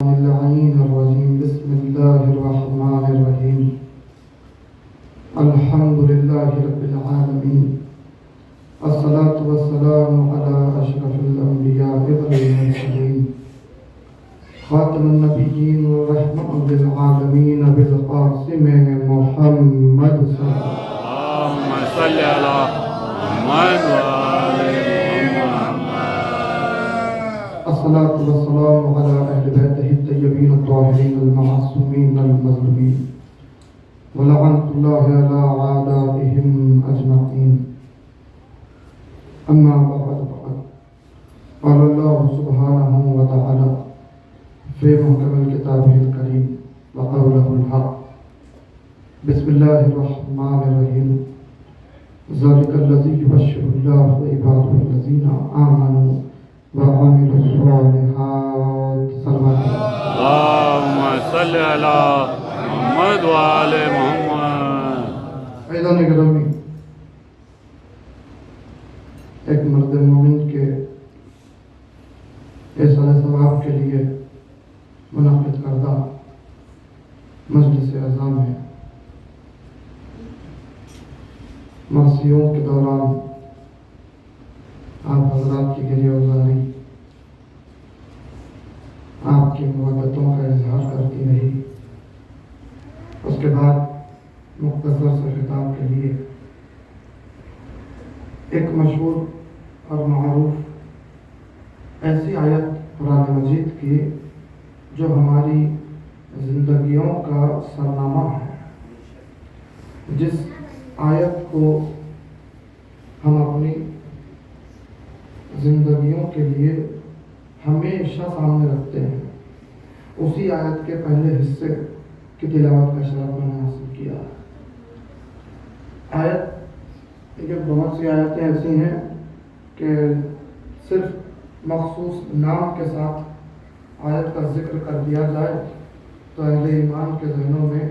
اللعين الرجيم. بسم الله الرحمن الرحيم. الحمد لله رب العالمين. الصلاة والسلام على أشرف الأنبياء والمرسلين خاتم النبيين ورحمة للعالمين بالقاسم محمد صلى الله عليه وسلم. الصلاة والسلام على أهل بيته الطيبين الطاهرين المعصومين المظلومين ولعنة الله على أعدائهم أجمعين. أما بعد فقد قال الله سبحانه وتعالى في محكم كتابه الكريم وقوله الحق. بسم الله الرحمن الرحيم. ذلك الذي يبشر الله عباده الذين آمنوا وعملوا الصالحات. اللهم صل على محمد وآل محمد. عزیزان گرامی، ایک مرد مومن کے ایصال ثواب کے لیے منعقد کردہ مجلس اعظام ہے. معصیوں کے دوران آپ حضرات کی گریہ گزاری آپ کی محبتوں کا اظہار کرتی رہی. اس کے بعد مختصر سے خطاب کے لیے ایک مشہور اور معروف ایسی آیت قرآن مجید کی جو ہماری زندگیوں کا سرنامہ ہے، جس آیت کو ہم اپنی زندگیوں کے لیے ہمیشہ سامنے رکھتے ہیں. اسی آیت کے پہلے حصے کی تلاوت کا شرف میں نے حاصل کیا. آیت یہ بہت سی آیتیں ایسی ہیں کہ صرف مخصوص نام کے ساتھ آیت کا ذکر کر دیا جائے تو اہل ایمان کے ذہنوں میں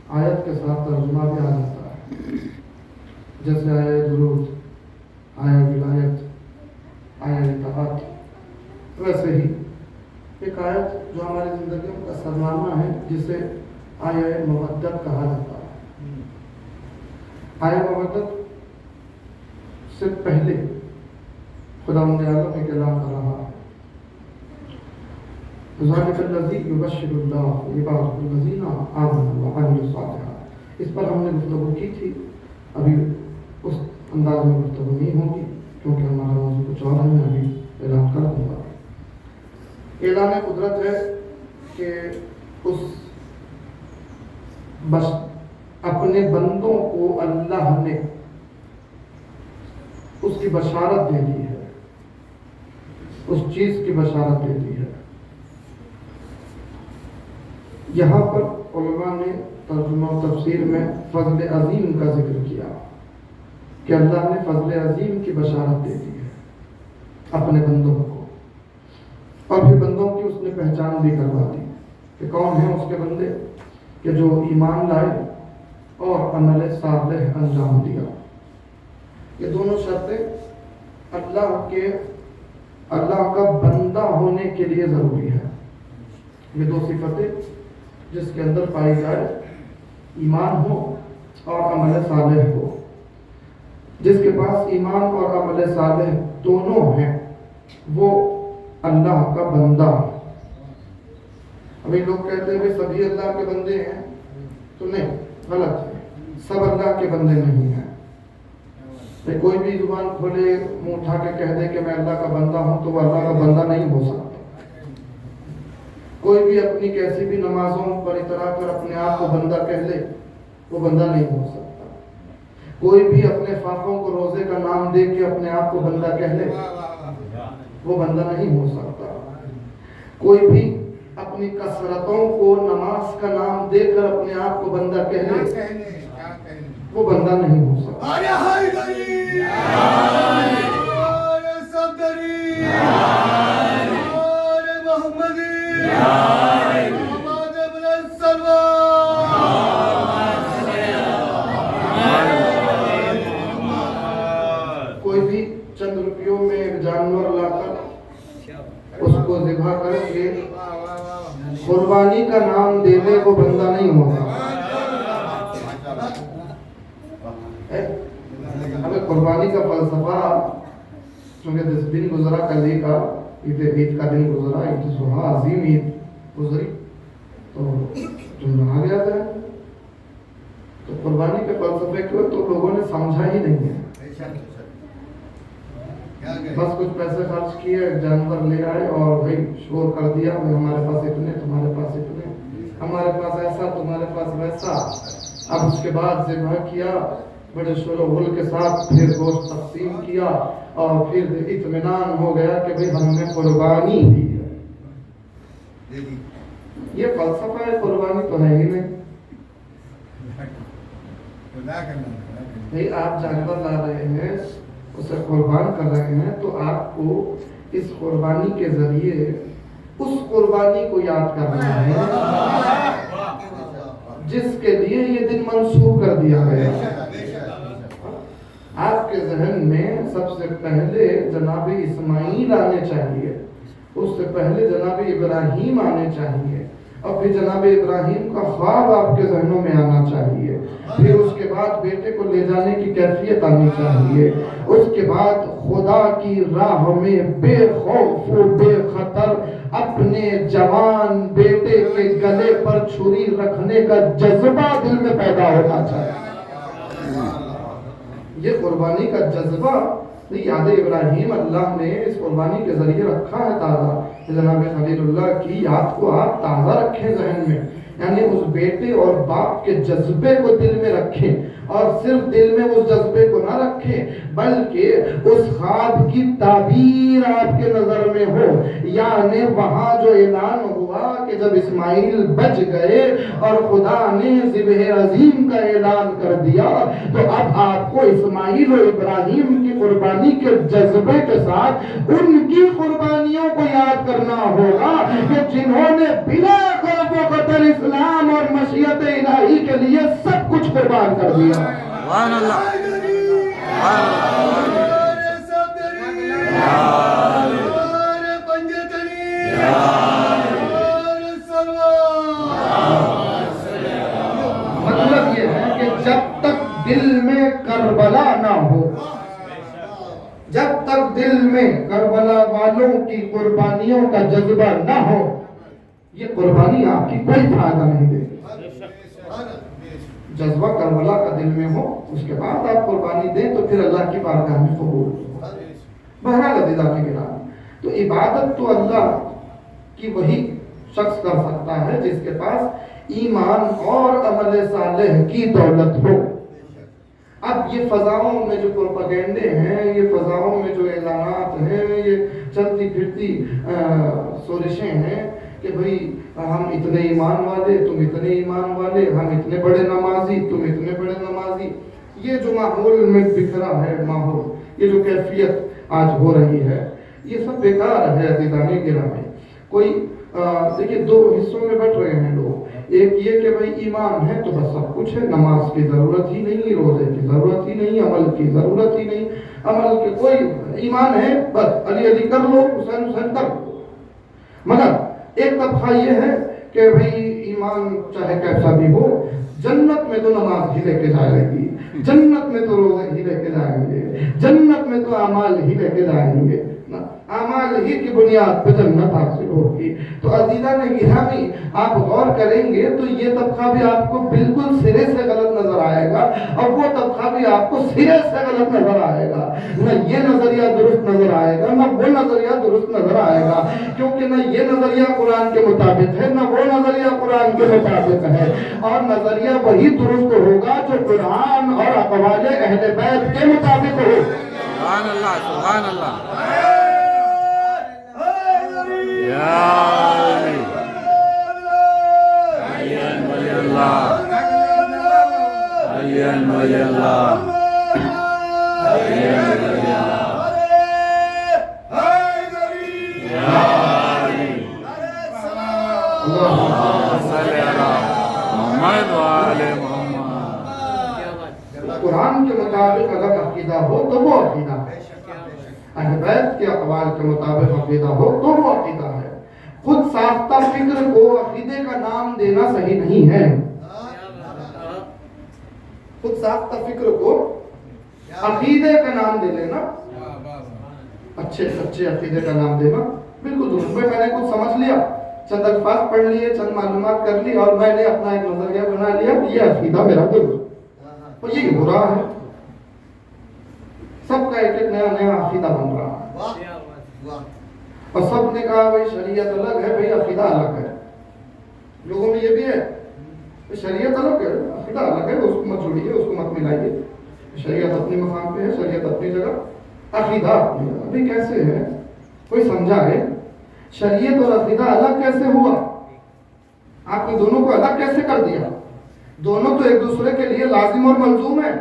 آیت کے ساتھ ترجمہ بھی آ جاتا ہے، جیسے آیہ درود، آیہ ولایت، آیہ اطاعت. ویسے ہی ایک آیت جو ہماری زندگیوں کا سرنامہ ہے جسے آیہ مودت کہا جاتا ہے. آیہ مودت سے پہلے خداوند عالم ایک اعلان کر رہا ہے. ذالک الذی یبشر اللہ عبادہ الذین آمنوا وعملوا الصالحات. اس پر ہم نے گفتگو کی تھی. ابھی اس انداز میں گفتگو نہیں ہوگی کیونکہ ہمارا موضوع کچھ اور ہے. میں ابھی اعلان کر دوں گا. اعلان قدرت ہے کہ اپنے بندوں کو اللہ نے اس کی بشارت دے دی ہے، اس چیز کی بشارت دے دی ہے. یہاں پر علماء نے ترجمہ و تفسیر میں فضل عظیم کا ذکر کیا کہ اللہ نے فضل عظیم کی بشارت دے دی ہے اپنے بندوں کو، اور پھر بندوں کی اس نے پہچان بھی کروا دی کہ کون ہیں اس کے بندے کہ جو ایمان لائے اور عمل صالح انجام دیا. یہ دونوں شرطیں اللہ کا بندہ ہونے کے لیے ضروری ہے. یہ دو صفتیں جس کے اندر پائی جائے، ایمان ہو اور عمل صالح ہو. جس کے پاس ایمان اور عمل صالح دونوں ہیں وہ اللہ کا بندہ ہے. ابھی لوگ کہتے ہیں کہ سبھی اللہ کے بندے ہیں، تو نہیں، غلط ہے. سب اللہ کے بندے نہیں ہیں. کوئی بھی زبان کھولے، منہ اٹھا کے کہہ دے کہ میں اللہ کا بندہ ہوں تو وہ اللہ کا بندہ نہیں ہو سکتا. کوئی بھی اپنی کیسی بھی نمازوں پر اترا کر اپنے آپ کو بندہ کہہ لے، وہ بندہ نہیں ہو سکتا. کوئی بھی اپنے فاقوں کو روزے کا نام دے کے اپنے آپ کو بندہ کہہ لے، وہ بندہ نہیں ہو سکتا. کوئی بھی اپنی کثرتوں کو نماز کا نام دے کر اپنے آپ کو بندہ کہہ لے، وہ بندہ نہیں ہو سکتا. کوئی بھی چند روپیوں میں ایک جانور لا کر اس کو ذبح کر کے قربانی کا نام دینے کو بندہ نہیں ہوگا. ہمیں قربانی کا فلسفہ، چونکہ جس دن گزرا کل ہی کا عید کا دن گزرا، عید ضحیٰ عظیم عید گزری، تو جمعہ آ گیا تھا. تو قربانی کے فلسفے کو تو لوگوں نے سمجھا ہی نہیں ہے. بس کچھ پیسے خرچ کیے، جانور لے آئے اور بھائی شور کر دیا، ہمارے پاس اتنے، تمہارے پاس اتنے، ہمارے پاس ایسا، تمہارے پاس ویسا. اب اس کے بعد ذبح کیا بڑے شور و غل کے ساتھ، پھر گوشت تقسیم کیا اور پھر اطمینان ہو گیا کہ بھائی ہم نے قربانی دی ہے. یہ فلسفہ ہے، قربانی تو ہے ہی نہیں. بھائی آپ جانور لا رہے ہیں، اسے قربان کر رہے ہیں، تو آپ کو اس قربانی کے ذریعے اس قربانی کو یاد کرنا ہے جس کے لیے یہ دن منسوخ کر دیا گیا. آپ کے ذہن میں سب سے پہلے جناب اسماعیل آنے چاہیے، اس سے پہلے جناب ابراہیم آنے چاہیے، اور پھر جناب ابراہیم کا خواب آپ کے ذہنوں میں آنا چاہیے، پھر اس کے بعد بیٹے کو لے جانے کی کیفیت آنی چاہیے، اس کے بعد خدا کی راہ میں بے خوف و بے خطر اپنے جوان بیٹے کے گلے پر چھری رکھنے کا جذبہ دل میں پیدا ہونا چاہیے. یہ قربانی کا جذبہ یاد ابراہیم اللہ نے اس قربانی کے ذریعے رکھا ہے تازہ. جناب خلیل اللہ کی یاد کو آپ تازہ رکھیں ذہن میں، یعنی اس بیٹے اور باپ کے جذبے کو دل میں رکھیں، اور صرف دل میں اس جذبے کو نہ رکھیں بلکہ اس خواب کی تعبیر آپ کے نظر میں ہو. یعنی وہاں جو اعلان ہوا کہ جب اسماعیل بچ گئے اور خدا نے ذبح عظیم کا اعلان کر دیا، تو اب آپ کو اسماعیل و ابراہیم کی قربانی کے جذبے کے ساتھ ان کی قربانیوں کو یاد کرنا ہوگا کہ جنہوں نے بلا خوف و خطر اسلام اور مشیت الہی کے لیے سب کچھ قربان کر دیا. سبحان اللہ. مطلب یہ ہے کہ جب تک دل میں کربلا نہ ہو، جب تک دل میں کربلا والوں کی قربانیوں کا جذبہ نہ ہو، یہ قربانی آپ کی کوئی فائدہ نہیں دے گی. جذبہ کربلا کا دل میں ہو، اس کے بعد آپ قربانی دیں تو پھر اللہ کی بارگاہ میں قبول ہو. بہرحال عزیزان گرامی، تو عبادت تو اللہ کی وہی شخص کر سکتا ہے جس کے پاس ایمان اور عمل صالح کی دولت ہو. اب یہ فضاؤں میں جو پروپیگنڈے ہیں، یہ فضاؤں میں جو اعلانات ہیں، یہ چلتی پھرتی سورشیں ہیں کہ بھئی ہم اتنے ایمان والے، تم اتنے ایمان والے، ہم اتنے بڑے نمازی، تم اتنے بڑے نمازی. یہ جو ماحول میں بکھرا ہے ماحول، یہ جو کیفیت آج ہو رہی ہے، یہ سب بیکار ہے عزیزان گرامی. کوئی دیکھیے دو حصوں میں بٹ رہے ہیں لوگ. ایک یہ کہ بھئی ایمان ہے تو بس سب کچھ ہے، نماز کی ضرورت ہی نہیں، روزے کی ضرورت ہی نہیں، عمل کی ضرورت ہی نہیں، عمل کے کوئی ایمان ہے بس علی علی کر لو، حسین حسین کر لو. مگر ایک طبقہ یہ ہے کہ بھئی ایمان چاہے کیسا بھی ہو، جنت میں تو نماز ہی لے کے جائے گی، جنت میں تو روزے ہی لے کے جائیں گے، جنت میں تو اعمال ہی لے کے جائیں گے، اعمال ہی کی بنیاد پہ جنت حاصل ہوگی. تو عزیزان گرامی، آپ غور کریں گے تو یہ طبقہ بھی آپ کو بالکل سرے سے غلط نظر آئے گا، اور وہ طبقہ بھی آپ کو سرے سے غلط نظر آئے گا. نہ یہ نظریہ درست نظر آئے گا، نہ وہ نظریہ درست نظر آئے گا، کیونکہ نہ یہ نظریہ قرآن کے مطابق ہے، نہ وہ نظریہ قرآن کے مطابق ہے. اور نظریہ وہی درست ہوگا جو قرآن اور اقوال اہل بیت کے مطابق ہو. سبحان اللہ. سبحان اللہ. یا علی ولی اللہ، علی ولی اللہ، علی ولی اللہ، یا علی. اللہم صلی علی محمد و آل محمد. قرآن کے مطابق اگر عقیدہ ہو تو وہ عقیدہ ہے، اہل بیت کے اقوال کے مطابق عقیدہ ہو تو وہ عقیدہ ہے. خود ساختہ فکر کو عقیدے کا نام دینا صحیح نہیں ہے. خود ساختہ فکر کو عقیدے کا نام دے لینا، اچھے عقیدے کا نام دینا بالکل درست. میں نے کچھ سمجھ لیا، چند الفاظ پڑھ لیے، چند معلومات کر لی اور میں نے اپنا ایک نظریہ بنا لیا، یہ عقیدہ میرا درست، اور یہ برا ہے. سب کا ایک نیا عقیدہ بن رہا ہے اور سب نے کہا بھائی شریعت الگ ہے، بھائی عقیدہ الگ ہے. لوگوں میں یہ بھی ہے شریعت الگ ہے، عقیدہ الگ ہے، اس کو مت جوڑیے، اس کو مت ملائیے. شریعت اپنی مقام پہ ہے، شریعت اپنی جگہ، عقیدہ اپنی جگہ. ابھی کیسے ہے؟ کوئی سمجھا ہے؟ شریعت اور عقیدہ الگ کیسے ہوا؟ آپ نے دونوں کو الگ کیسے کر دیا؟ دونوں تو ایک دوسرے کے لیے لازم اور ملزوم ہے.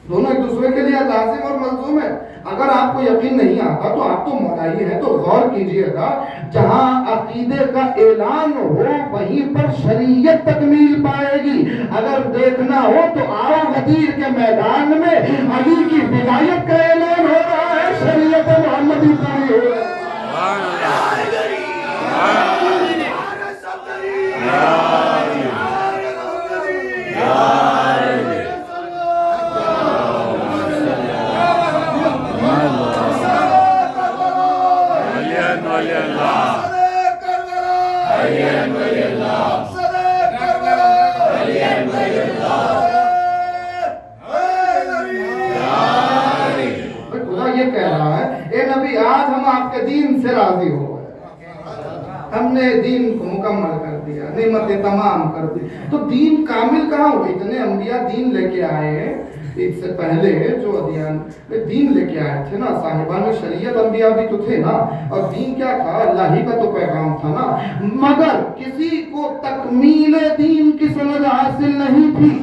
دونوں ایک دوسرے کے لیے لازم اور ملزوم ہے. اگر آپ کو یقین نہیں آتا تو آپ تو مولائی ہیں، تو غور کیجئے گا، جہاں عقیدے کا اعلان ہو وہیں پر شریعت تکمیل پائے گی. اگر دیکھنا ہو تو آؤ غدیر کے میدان میں علی کی ولایت کا اعلان ہو رہا ہے، شریعت محمدی پوری ہو رہی ہے. یہ کہہ رہا ہے اے نبی آج ہم آپ کے دین سے راضی ہو گئے، ہم نے دین کو مکمل کر دیا، نعمتیں تمام کر دی. تو دین کامل کہاں ہوئی؟ اتنے انبیاء دین لے کے آئے ہیں، اس سے پہلے جو ادیان دین لے کے آئے تھے نا، صاحبان شریعت انبیاء بھی تو تھے نا، اور دین کیا تھا؟ اللہ ہی کا تو پیغام تھا نا. مگر کسی کو تکمیل دین کی سند حاصل نہیں تھی.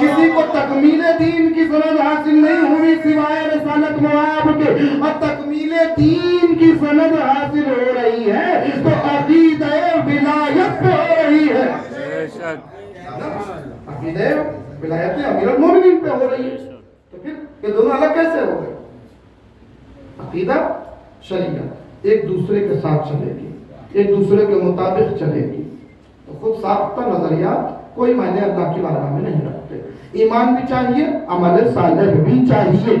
کسی کو تکمیل دین کی سند حاصل نہیں ہوئی سوائے رسالت معاب کے، اور تکمیل دین کی سند حاصل ہو رہی ہے تو عقیدہ ولایت پہ ہو رہی ہے. عقیدہ ولایت امیر المومنین پہ ہو رہی ہے. تو پھر یہ دونوں الگ کیسے ہو گئے؟ عقیدہ شریعت ایک دوسرے کے ساتھ چلے گی، ایک دوسرے کے مطابق چلے گی. تو خود ساختہ نظریات کوئی معنی اللہ کی بارگاہ میں نہیں رکھتے. ایمان بھی چاہیے، عمل صالح بھی چاہیے،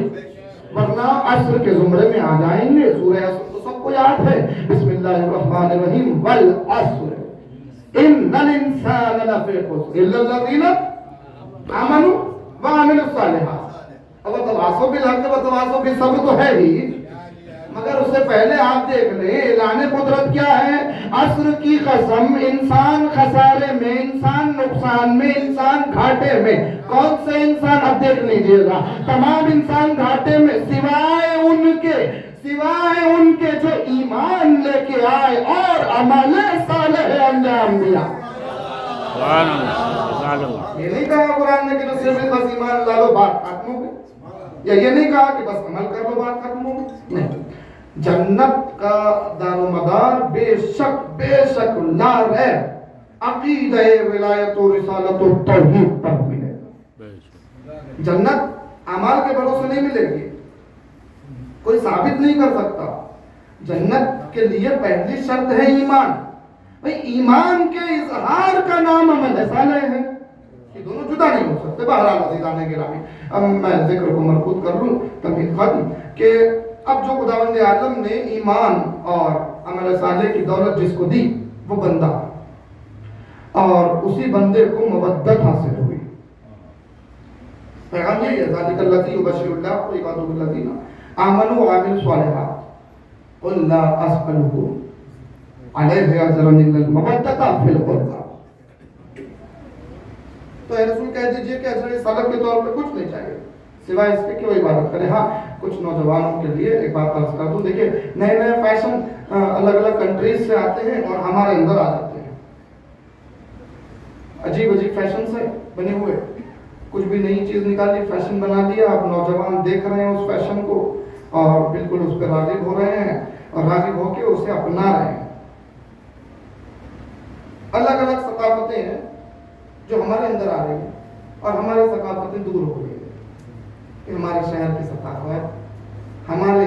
ورنہ عصر کے زمرے میں آ جائیں گے. سورہ عصر تو سب کو یاد ہے، بسم اللہ الرحمن الرحیم، والعصر ان الانسان لفی خسر الا الذین آمنوا وعملوا الصالحات. اب تواصوا بالحق وتواصوا بالصبر تو ہے ہی، مگر اس سے پہلے آپ دیکھ لیں اعلان قدرت کیا ہے؟ عصر کی قسم، انسان خسارے میں، انسان نقصان میں، انسان گھاٹے میں. کون سے انسان؟ اب دیکھ لیجئے گا، تمام انسان گھاٹے میں سوائے ان کے جو ایمان لے کے آئے اور عمل صالح انجام دیا. یہ نہیں کہا قرآن نے کہ جو صرف بس ایمان لا لو بات ختم ہو گئی، یا یہ نہیں کہا کہ بس عمل کر لو بات ختم ہو گئی. نہیں، جنت کا دار و مدار بے شک لا ریب عقیدہ ولایت و رسالت و توحید پر ملے. جنت اعمال کے بھروسے نہیں ملے گی، کوئی ثابت نہیں کر سکتا. جنت کے لیے پہلی شرط ہے ایمان. بھئی ایمان کے اظہار کا نام عمل صالح ہے، یہ دونوں جدا نہیں ہو سکتے. بہرحال عزیزان گرامی، اب میں ذکر کو مربوط کر لوں، تمہید ختم، کہ اب جو خداوند عالم نے ایمان اور عمل صالح کی دولت جس کو دی وہ بندہ، اور اسی بندے کو مودت حاصل ہوئی. پیغام یہی ہے، ذالک الذی یبشر اللہ عبادہ الذین آمنوا وعملوا الصالحات قل لا اسألکم علیہ اجرا الا المودۃ فی القربى. تو اے رسول کہہ دیجئے کہ اجر سلب کے طور پہ کچھ نہیں چاہیے سوائے اس کے کہ وہ عبادت کرے. ہاں کچھ نوجوانوں کے لیے ایک بات عرض کر دوں، دیکھیں نئے فیشن الگ الگ کنٹریز سے آتے ہیں اور ہمارے اندر آ جاتے ہیں. عجیب فیشن سے بنے ہوئے، کچھ بھی نئی چیز نکالی، فیشن بنا دیا. اب نوجوان دیکھ رہے ہیں اس فیشن کو اور بالکل اس پہ راغب ہو رہے ہیں اور راغب ہو کے اسے اپنا رہے ہیں. الگ الگ ثقافتیں ہیں جو ہمارے اندر آ رہی ہیں اور ہماری ثقافتیں دور ہو رہی ہیں. کہ ہمارے شہر کی ثقافت، ہمارے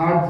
8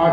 8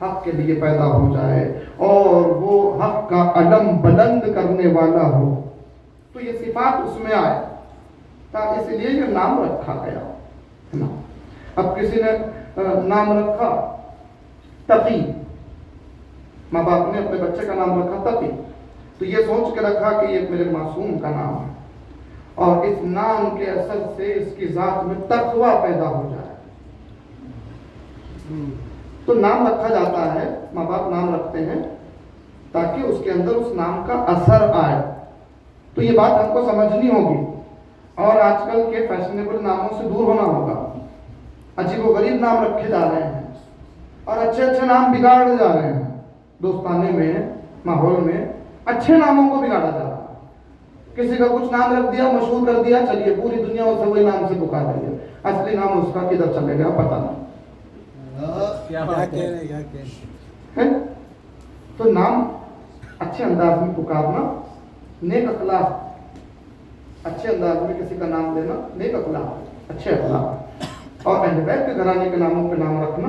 حق کے لیے پیدا ہو جائے اور وہ حق کا علم بلند کرنے والا ہو، تو یہ صفات اس میں آئے، اس لیے یہ نام رکھا گیا۔ اب کسی نے نام رکھا تقی، ماں باپ نے اپنے بچے کا نام رکھا تقی، تو یہ سوچ کے رکھا کہ یہ میرے معصوم کا نام ہے، اور اس نام کے اثر سے اس کی ذات میں تقوی پیدا ہو جائے۔ تو نام رکھا جاتا ہے، ماں باپ نام رکھتے ہیں تاکہ اس کے اندر اس نام کا اثر آئے۔ تو یہ بات ہم کو سمجھنی ہوگی، اور آج کل کے فیشنیبل ناموں سے دور ہونا ہوگا۔ عجیب و غریب نام رکھے جا رہے ہیں اور اچھے اچھے نام بگاڑے جا رہے ہیں، دوستانے میں، ماحول میں اچھے ناموں کو بگاڑا جا رہا ہے۔ کسی کا کچھ نام رکھ دیا، مشہور کر دیا، چلیے پوری دنیا اسے وہی نام سے پکار رہی ہے، اصلی نام اس کا کدھر چلے گیا پتہ نہیں۔ تو نام اچھے انداز میں پکارنا نیک اخلاق، اچھے انداز میں کسی کا نام لینا نیک اخلاق، اچھے اخلاق، اور اہل بیت کے گھرانے کے ناموں پہ نام رکھنا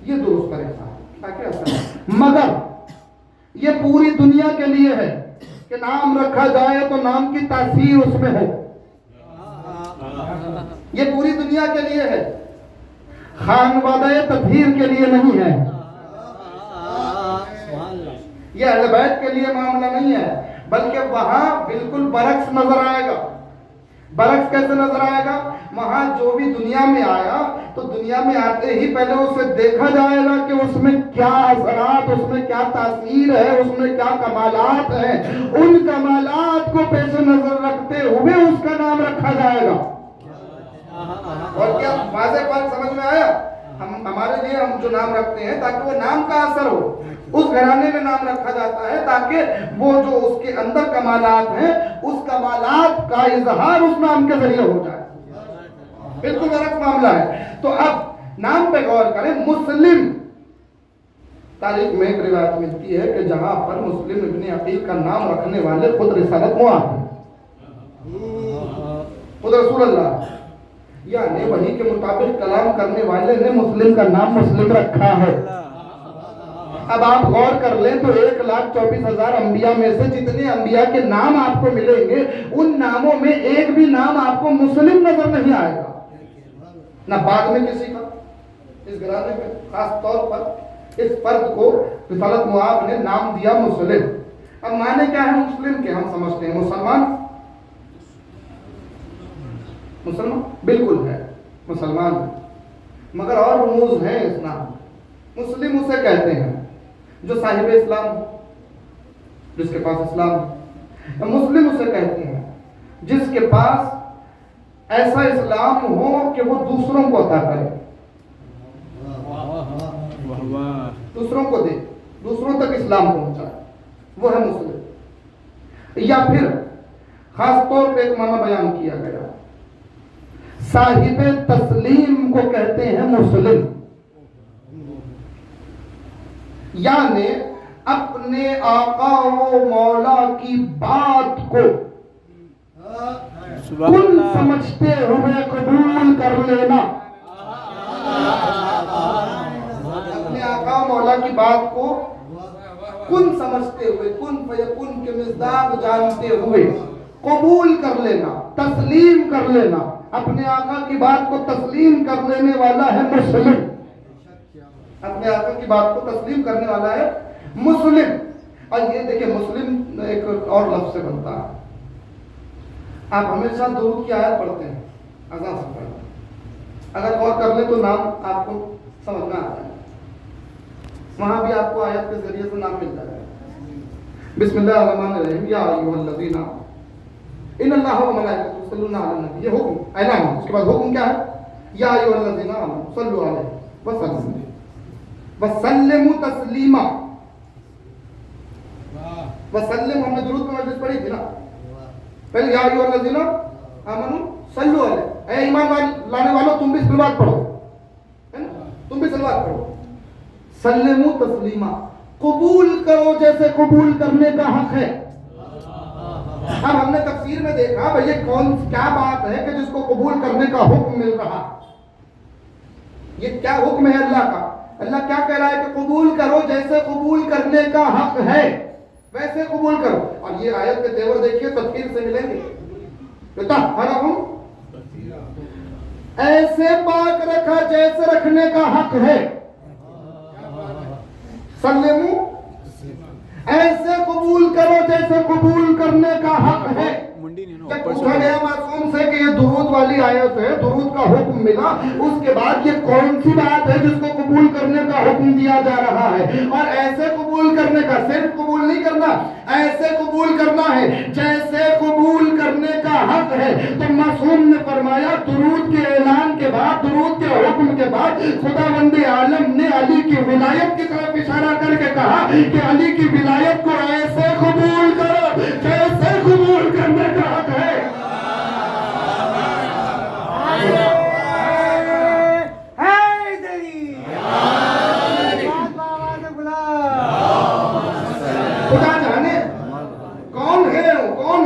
یہ درست طریقہ ہے تاکہ اثر۔ مگر یہ پوری دنیا کے لیے ہے کہ نام رکھا جائے تو نام کی تاثیر اس میں ہو، یہ پوری دنیا کے لیے ہے، خانوادہ تطہیر کے لیے نہیں ہے، یہ اہل بیت کے لیے معاملہ نہیں ہے، بلکہ وہاں بالکل برعکس نظر آئے گا۔ برعکس کیسے نظر آئے گا؟ وہاں جو بھی دنیا میں آیا تو دنیا میں آتے ہی پہلے اسے دیکھا جائے گا کہ اس میں کیا اثرات، اس میں کیا تاثیر ہے، اس میں کیا کمالات ہیں، ان کمالات کو پیش نظر رکھتے ہوئے اس کا نام رکھا جائے گا۔ اور کیا واضح فرق سمجھ میں آیا؟ ہمارے لیے ہم جو نام رکھتے ہیں تاکہ وہ نام کا اثر ہو، اس گھرانے میں نام رکھا جاتا ہے تاکہ وہ جو اس کے اندر کمالات ہیں اس کمالات کا اظہار اس نام کے ذریعے ہو جائے۔ بالکل برعکس معاملہ ہے۔ تو اب نام پہ غور کریں۔ مسلم، تاریخ میں ایک روایت ملتی ہے کہ جہاں پر مسلم ابن عقیل کا نام رکھنے والے خود رسالت معاذ ہیں، خود رسول اللہ، یعنی وحی کے مطابق کلام کرنے والے نے مسلم کا نام مسلم رکھا ہے۔ اب آپ غور کر لیں تو 1,24,000 انبیاء میں سے جتنے انبیاء کے نام آپ کو ملیں گے ان ناموں میں ایک بھی نام آپ کو مسلم نظر نہیں آئے گا، نہ بعد میں کسی کا۔ اس گھرانے میں خاص طور پر اس فرد کو رسالت معاذ نے نام دیا مسلم۔ اب معنی کیا ہے مسلم کے؟ ہم سمجھتے ہیں مسلمان، مسلمان بالکل ہے، مسلمان ہے، مگر اور رموز ہیں اس نام۔ مسلم اسے کہتے ہیں جو صاحب اسلام ہو، جس کے پاس اسلام ہے۔ مسلم اسے کہتے ہیں جس کے پاس ایسا اسلام ہو کہ وہ دوسروں کو عطا کرے، دوسروں کو دے، دوسروں تک اسلام پہنچائے، وہ ہے مسلم۔ یا پھر خاص طور پہ ایک معنی بیان کیا گیا، صاحب تسلیم کو کہتے ہیں مسلم، یعنی اپنے آقا و مولا کی بات کو کن سمجھتے ہوئے قبول کر لینا، اپنے آقا و مولا کی بات کو کن سمجھتے ہوئے، کن فیکن کے مصداق جانتے ہوئے قبول کر لینا، تسلیم کر لینا، اپنے آقا کی بات کو تسلیم کر لینے والا ہے مسلم، اپنے آقا کی بات کو تسلیم کرنے والا ہے مسلم۔ اور یہ دیکھیں مسلم ایک اور لفظ سے بنتا ہے۔ آپ ہمیشہ درود کی آیت پڑھتے ہیں، اذان سے پڑھتے ہیں، اگر غور کر لیں تو نام آپ کو سمجھ میں آتا ہے، وہاں بھی آپ کو آیت کے ذریعے سے نام مل جائے گا۔ بسم اللہ الرحمن الرحیم، یا ایھا الذین ان اللہ و ملائکتہ یصلون علی النبی، یہ حکم اعلان ہے۔ اس کے بعد حکم کیا ہے؟ یا ایھا الذین آمنوا صلوا علیہ وسلم وسلموا تسلیما۔ وسلم ہم نے درود پہ مجلس پڑھی تھی نا، پہلے یا ایھا الذین آمنوا صلوا علیہ، اے ایمان لانے والوں تم بھی صلوات پڑھو، تم بھی صلوات پڑھو۔ سلموا تسلیما، قبول کرو جیسے قبول کرنے کا حق ہے۔ اب ہم نے تفسیر میں دیکھا بھئی یہ کیا بات ہے کہ جس کو قبول کرنے کا حکم مل رہا، یہ کیا حکم ہے اللہ کا اللہ کیا کہہ رہا ہے کہ قبول کرو جیسے قبول کرنے کا حق ہے ویسے قبول کرو. اور یہ آیت کے تیور دیکھیے تطہیر سے ملیں گے. ایسے پاک رکھا جیسے رکھنے کا حق ہے. سلمو ایسے قبول کرو جیسے قبول کرنے کا حق ہے. جب پوچھا گیا معصوم سے کہ یہ درود والی آیت ہے, درود کا حکم ملا, اس کے بعد یہ کون سی بات ہے جس کو قبول کرنے کا حکم دیا جا رہا ہے؟ اور ایسے قبول کرنے کا, صرف قبول نہیں کرنا, ایسے قبول کرنا ہے جیسے قبول کرنے کا حق ہے. تو معصوم نے فرمایا درود کے اعلان کے بعد, درود کے حکم کے بعد خداوند عالم نے علی کی ولایت کی طرف اشارہ کر کے کہا کہ علی کی ولایت کو ایسے قبول کرو جیسے قبول کرنے کا حق ہے. خدا جانے کون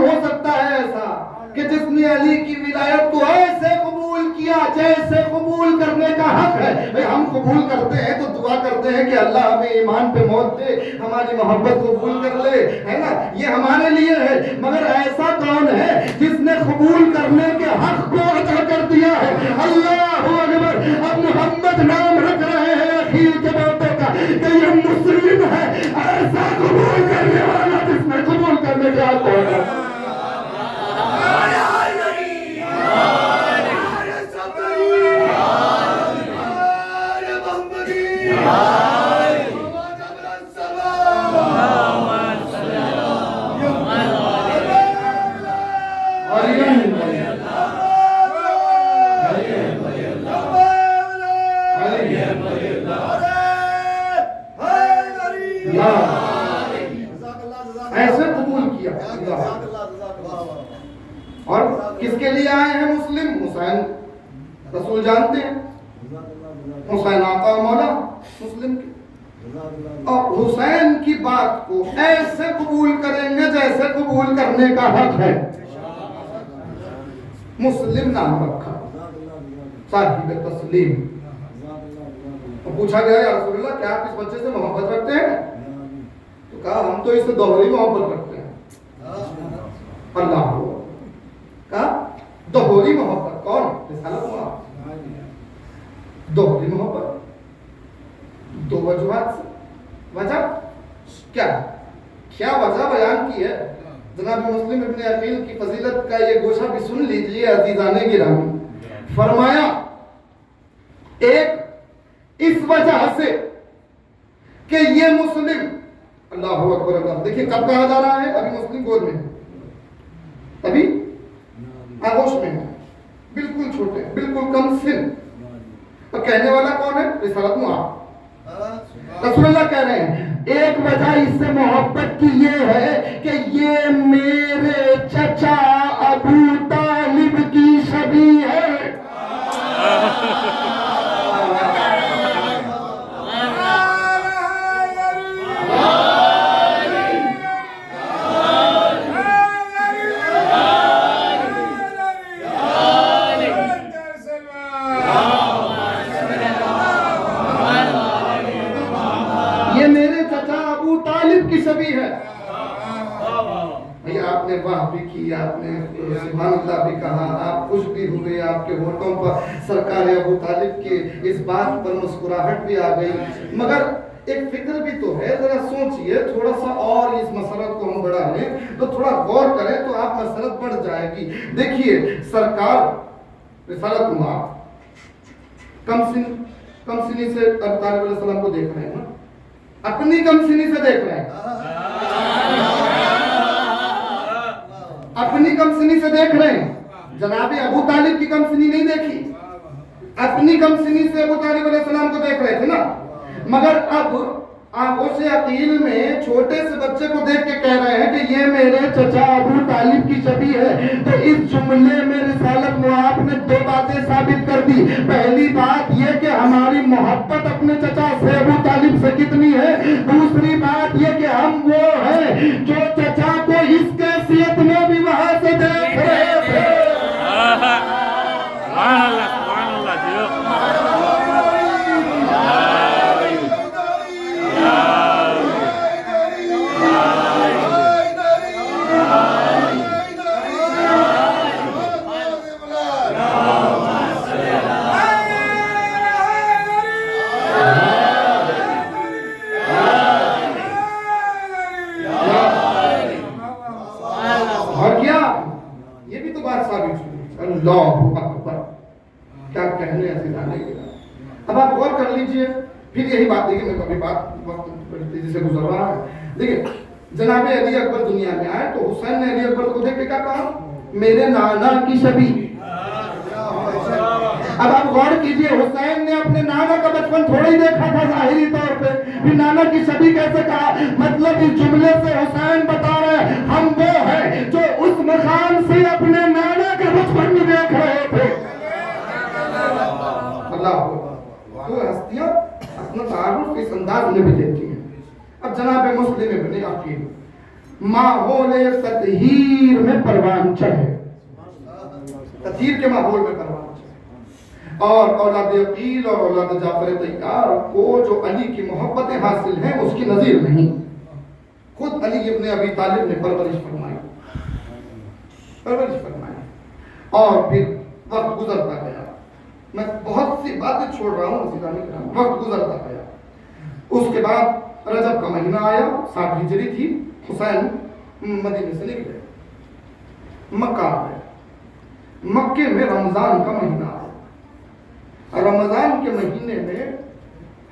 ہو سکتا ہے ایسا کہ جس نے علی کی ولایت کو ایسے قبول کیا جیسے قبول کرنے کا حق ہے. ہم قبول کرتے ہیں تو دعا کرتے ہیں کہ اللہ ہمیں ایمان پہ موت دے, ہماری محبت قبول کر لے, ہے نا, یہ ہمارے لیے ہے. مگر ایسا کون ہے جس نے قبول کرنے کے حق کو ادا کر دیا ہے؟ اللہ اکبر. اب محمد نام رکھ رہے ہیں اخیر کے باتوں کا کہ یہ مسلم ہے, ایسا قبول کرنے والا جس نے قبول کرنے کے حق کو ادا کر. ایسے قبول کیا. اور کس کے لیے آئے ہیں مسلم؟ حسین رسول جانتے ہیں, حسین آقا مولا مسلم کے. اور حسین کی بات کو ایسے قبول کریں گے جیسے قبول کرنے کا حق ہے. مسلم نام رکھا, صاحب تسلیم. پوچھا گیا یا رسول اللہ کیا آپ اس بچے سے محبت رکھتے ہیں؟ تو کہا ہم تو اس سے دوہری محبت رکھتے ہیں. اللہ ہو کہا دوہری محبت. کون؟ رسالت محبت, دوہری محبت, دو وجوہات سے. وجہ کیا وجہ بیان کی ہے؟ جناب مسلم ابن عقیل کی فضیلت کا یہ گوشہ بھی سن لیجئے عزیزان گرامی. فرمایا ایک اس وجہ سے کہ یہ مسلم, اللہ اکبر اللہ, دیکھیں کب کہا جا رہا ہے؟ ابھی مسلم گود میں, ابھی آغوش میں ہے, بالکل چھوٹے, بالکل کم سن. اور کہنے والا کون ہے؟ رسالت معاذ. رسول اللہ کہہ رہے ہیں ایک وجہ اس سے محبت کی یہ ہے کہ یہ میرے چچا ابو طالب کی شبیہ ہے. یہ میرے چچا ابو طالب کی شبیہ ہے. آپ نے واہ بھی کی, آپ نے سبحان اللہ بھی کہا, آپ خوش بھی ہوئے, آپ کے ہونٹوں پر سرکار ابو طالب کے اس بات پر مسکراہٹ بھی آ گئی. مگر ایک فکر بھی تو ہے, ذرا سوچئے تھوڑا سا اور اس مسئلہ کو ہم بڑھا لیں تو تھوڑا غور کریں تو آپ مسئلہ بڑھ جائے گی. دیکھیے سرکار رسالت معاذ کم سنی سے ابو طالب علیہ السلام کو دیکھ رہے ہیں نا, اپنی کم سنی سے دیکھ رہے ہیں, اپنی کم سنی سے دیکھ رہے ہیں. جناب ابو طالب کی کم سنی نہیں دیکھی, اپنی کم سنی سے ابو طالب علیہ السلام کو دیکھ رہے تھے نا. مگر اب آغوش عقیل میں چھوٹے سے بچے کو دیکھ کے کہہ رہے ہیں کہ یہ میرے چچا ابو طالب کی شبیہ ہے. تو اس جملے میں رسالت معاذ نے دو باتیں ثابت کر دی. پہلی بات یہ کہ ہماری محبت اپنے چچا سے ابو طالب سے کتنی ہے. دوسری بات یہ کہ ہم وہ ہیں جو چچا کو اس کیفیت میں بھی وہاں سے دیکھ رہے تھے. یہ بھی تو بات ثابت ہوئی. اللہ اکبر, کیا کہنے ایسے جانے کے. اب آپ غور کر لیجئے, پھر یہی بات دیکھیں, میں کبھی بات وقت بڑی تیزی سے گزر رہا ہے. دیکھیں جناب علی اکبر دنیا میں آئے تو حسین نے علی اکبر کو دیکھ کے کیا کہا, میرے نانا کی شبیہ. اب آپ غور کیجئے, حسین نے اپنے نانا کا بچپن تھوڑا ہی دیکھا تھا ظاہری طور پہ, پھر نانا کی شبیہ کیسے کہا؟ مطلب اس جملے سے حسین بتا رہے ہیں ہم وہ ہیں جو اس مقام سے اپنے نانا کا بچپن میں دیکھ رہے تھے. اللہ تو ہستیاں اپنا تعارف اس انداز میں بھی دیتی ہیں. اب جناب مسلم ابن عقیل ماحول تطہیر میں پروان چڑھے, تطہیر کے ماحول میں پروان چڑھے, اور اولاد عقیل اور اولاد جعفر طیار کو جو علی کی محبتیں حاصل ہیں اس کی نظیر نہیں. خود علی ابن ابی طالب نے پرورش فرمائی, اور پھر وقت گزرتا گیا. میں بہت سی باتیں چھوڑ رہا ہوں عزیزان کرام, وقت گزرتا گیا. اس کے بعد رجب کا مہینہ آیا, 60 ہجری تھی. حسین مدینے سے نکلے, مکہ آئے. مکے میں رمضان کا مہینہ آیا. رمضان کے مہینے میں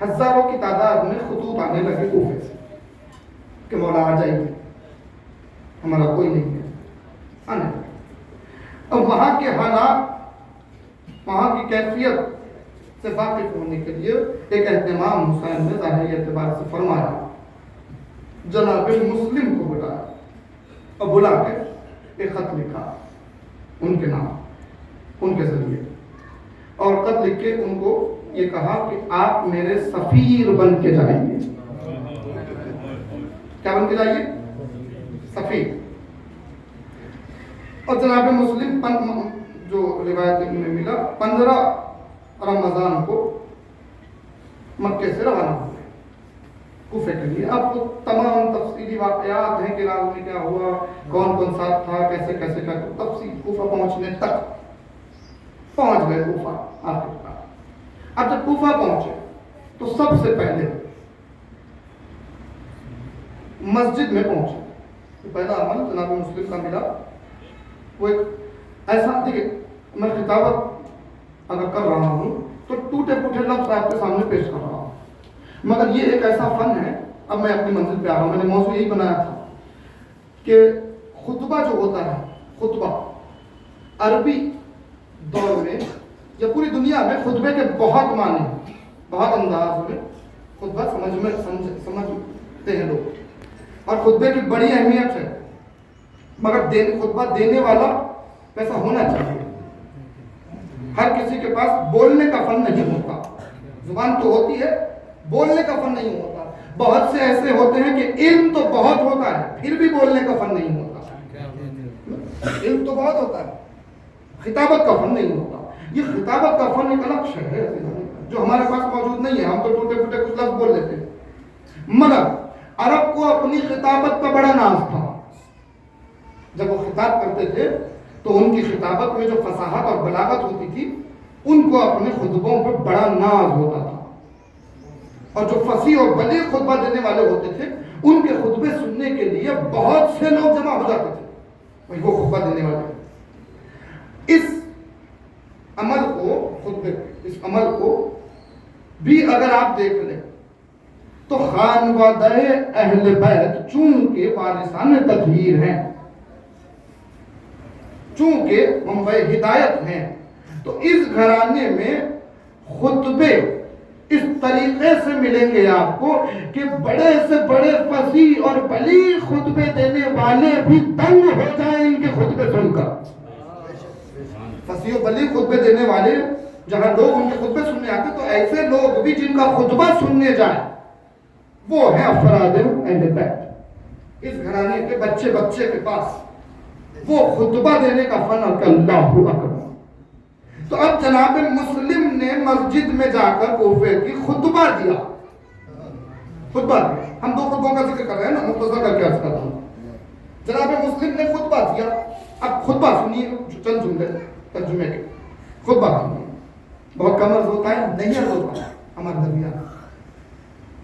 ہزاروں کی تعداد میں خطوط آنے لگے کوفے سے کہ مولا آ جائیے, ہمارا کوئی نہیں ہے, آنے لگے. اب وہاں کے حالات, وہاں کی کیفیت سے واقف ہونے کے لیے ایک اہتمام حسین نے ظاہری اعتبار سے فرمایا. جناب مسلم کو بلایا اور بلا کے ایک خط لکھا ان کے نام, ان کے ذریعے, اور خط لکھ کے ان کو یہ کہا کہ آپ میرے سفیر بن کے جائیے. کیا بن کے جائیے؟ سفیر. اور جناب مسلم جو روایت میں ملا 15 رمضان کو مکے سے روانہ ہوئے کوفے کے لیے. اب وہ تمام تفصیلی واقعات ہیں کہ رات میں کیا ہوا, کون کون ساتھ تھا, کیسے کیسے کیا, تفصیل کوفہ پہنچنے تک پہنچ گئے کوفہ آخرکار. اب جب کوفہ پہنچے تو سب سے پہلے مسجد میں پہنچے. پہلا عمل جناب مسلم کا ملا وہ ایک ایسا, دیکھیں میں خطابت اگر کر رہا ہوں تو ٹوٹے پھوٹے لفظ آپ کے سامنے پیش کر رہا ہوں, مگر یہ ایک ایسا فن ہے. اب میں اپنی منزل پہ آ رہا ہوں. میں نے موضوع یہی بنایا تھا کہ خطبہ جو ہوتا ہے, خطبہ عربی دور میں یا پوری دنیا میں خطبے کے بہت معنی ہیں, بہت انداز میں خطبہ سمجھتے ہیں لوگ, اور خطبے کی بڑی اہمیت ہے. مگر خطبہ دینے والا ویسا ہونا چاہیے. ہر کسی کے پاس بولنے کا فن نہیں ہوتا, زبان تو ہوتی ہے, بولنے کا فن نہیں ہوتا. بہت سے ایسے ہوتے ہیں کہ علم تو بہت ہوتا ہے پھر بھی بولنے کا فن نہیں ہوتا. علم تو بہت ہوتا ہے, خطابت کا فن نہیں ہوتا. یہ خطابت کا فن ایک الگ شے ہے جو ہمارے پاس موجود نہیں ہے. ہم تو ٹوٹے پھوٹے کچھ لفظ بول لیتے ہیں. مگر عرب کو اپنی خطابت پر بڑا ناز تھا. جب وہ خطاب کرتے تھے تو ان کی خطابت میں جو فصاحت اور بلاغت ہوتی تھی ان کو اپنے خطبوں پر بڑا ناز ہوتا تھا. اور جو فصیح اور بلیغ خطبہ دینے والے ہوتے تھے ان کے خطبے سننے کے لیے بہت سے لوگ جمع ہو جاتے تھے. وہی وہ خطبہ دینے والے. اس عمل کو, خطبے اس عمل کو بھی اگر آپ دیکھ لیں تو خانوادہ اہل بیت چونکہ وارثان تطہیر ہیں, چونکہ منبع ہدایت ہیں, تو اس گھرانے میں خطبے اس طریقے سے ملیں گے آپ کو کہ بڑے سے بڑے فصیح اور بلیغ خطبے دینے والے بھی تنگ ہو جائیں ان کے خطبے سن کر. فصیح و بلیغ خطبے دینے والے جہاں لوگ ان کے خطبے سننے آتے تو ایسے لوگ بھی جن کا خطبہ سننے جائیں وہ ہیں افراد اہل بیت. اس گھرانے کے بچے بچے کے پاس وہ خطبہ دینے کا فن اللہ اکبر. تو اب جناب مسلم نے مسجد میں جا کر کوفے کی خطبہ دیا. خطبہ دیا, ہم دو خطبوں کا ذکر کر رہے ہیں نا, مختصر کر کے عرض کرتا ہوں. جناب مسلم نے خطبہ دیا. اب خطبہ سنیے, چند جملے ترجمے کے. خطبہ سنیے, بہت کم عرض ہوتا ہے, نہیں عرض ہوتا ہے ہمارے درمیان.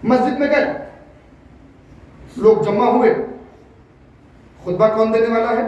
مسجد میں گئے, لوگ جمع ہوئے. خطبہ کون دینے والا ہے؟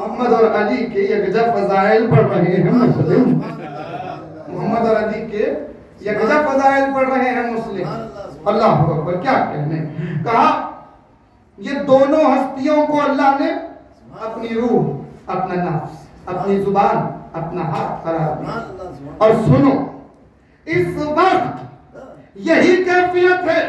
محمد اور علی کے یکجا فضائل پڑھ رہے ہیں مسلم. محمد اور علی کے یکجا فضائل پڑھ رہے ہیں مسلم. اللہ اکبر. کیا کہنے. کہا یہ دونوں ہستیوں کو اللہ نے اپنی روح, اپنا نفس, اپنی زبان, اپنا ہاتھ قرار دیا. اور سنو, اس وقت یہی کیفیت ہے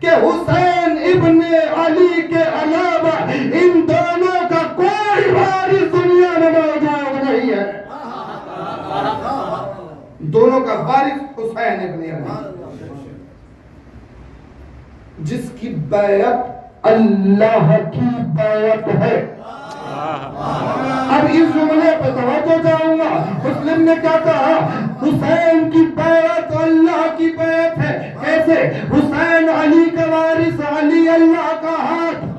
کہ حسین ابن علی کے علاوہ ان دونوں کا کوئی وارث دنیا میں موجود نہیں ہے. دونوں کا وارث حسین ابن علی, جس کی بیعت اللہ کی بیعت ہے. اب اس جملے پہ توجہ جاؤں گا. مسلم نے کیا کہا؟ حسین کی بیعت اللہ کی بیعت ہے. کیسے؟ حسین علی کا وارث, علی اللہ کا ہاتھ.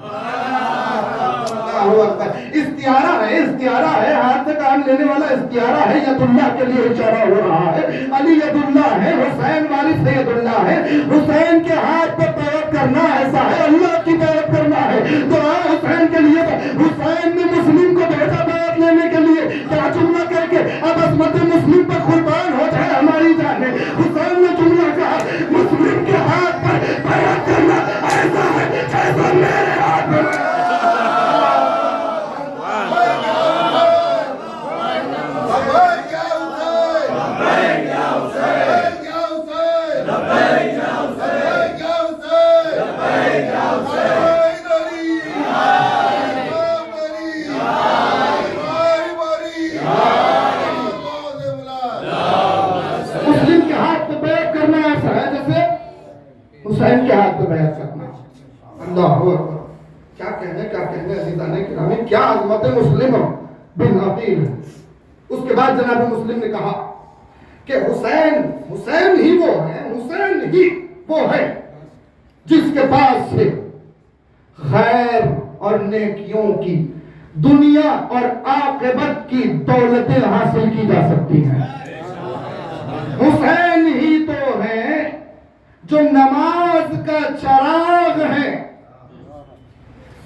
استعارہ ہے, استعارہ ہے, ہاتھ سے کام لینے والا استعارہ ہے. ید اللہ کے لیے اشارہ ہو رہا ہے. علی ید اللہ ہے, حسین وارث ید اللہ ہے. حسین کے ہاتھ پہ بیعت کرنا ایسا ہے اللہ کی بیعت کرنا ہے. تو حسین کے لیے حسین نے مسلم کو بھیجا بیعت لینے کے لیے. کیا جملہ کہہ کے اب عظمت مسلم پر قربان ہو جائے ہماری جانیں. حسین نے جملہ کہا مسلم کے ہاتھ پر بیعت کرنا ایسا ہے جیسا میرے ہاتھ میں. حسین کے ہاتھ پہ بیعت کرنا. اللہ اکبر. کیا کہنے, کیا کہنے عزیزان گرامی, کیا عظمت مسلم بن عقیل. اس کے بعد جناب مسلم نے کہا کہ حسین ہی وہ ہے, حسین ہی وہ ہے جس کے پاس سے خیر اور نیکیوں کی, دنیا اور عاقبت کی دولتیں حاصل کی جا سکتی ہیں. حسین ہی تو ہے جو نماز کا چراغ ہے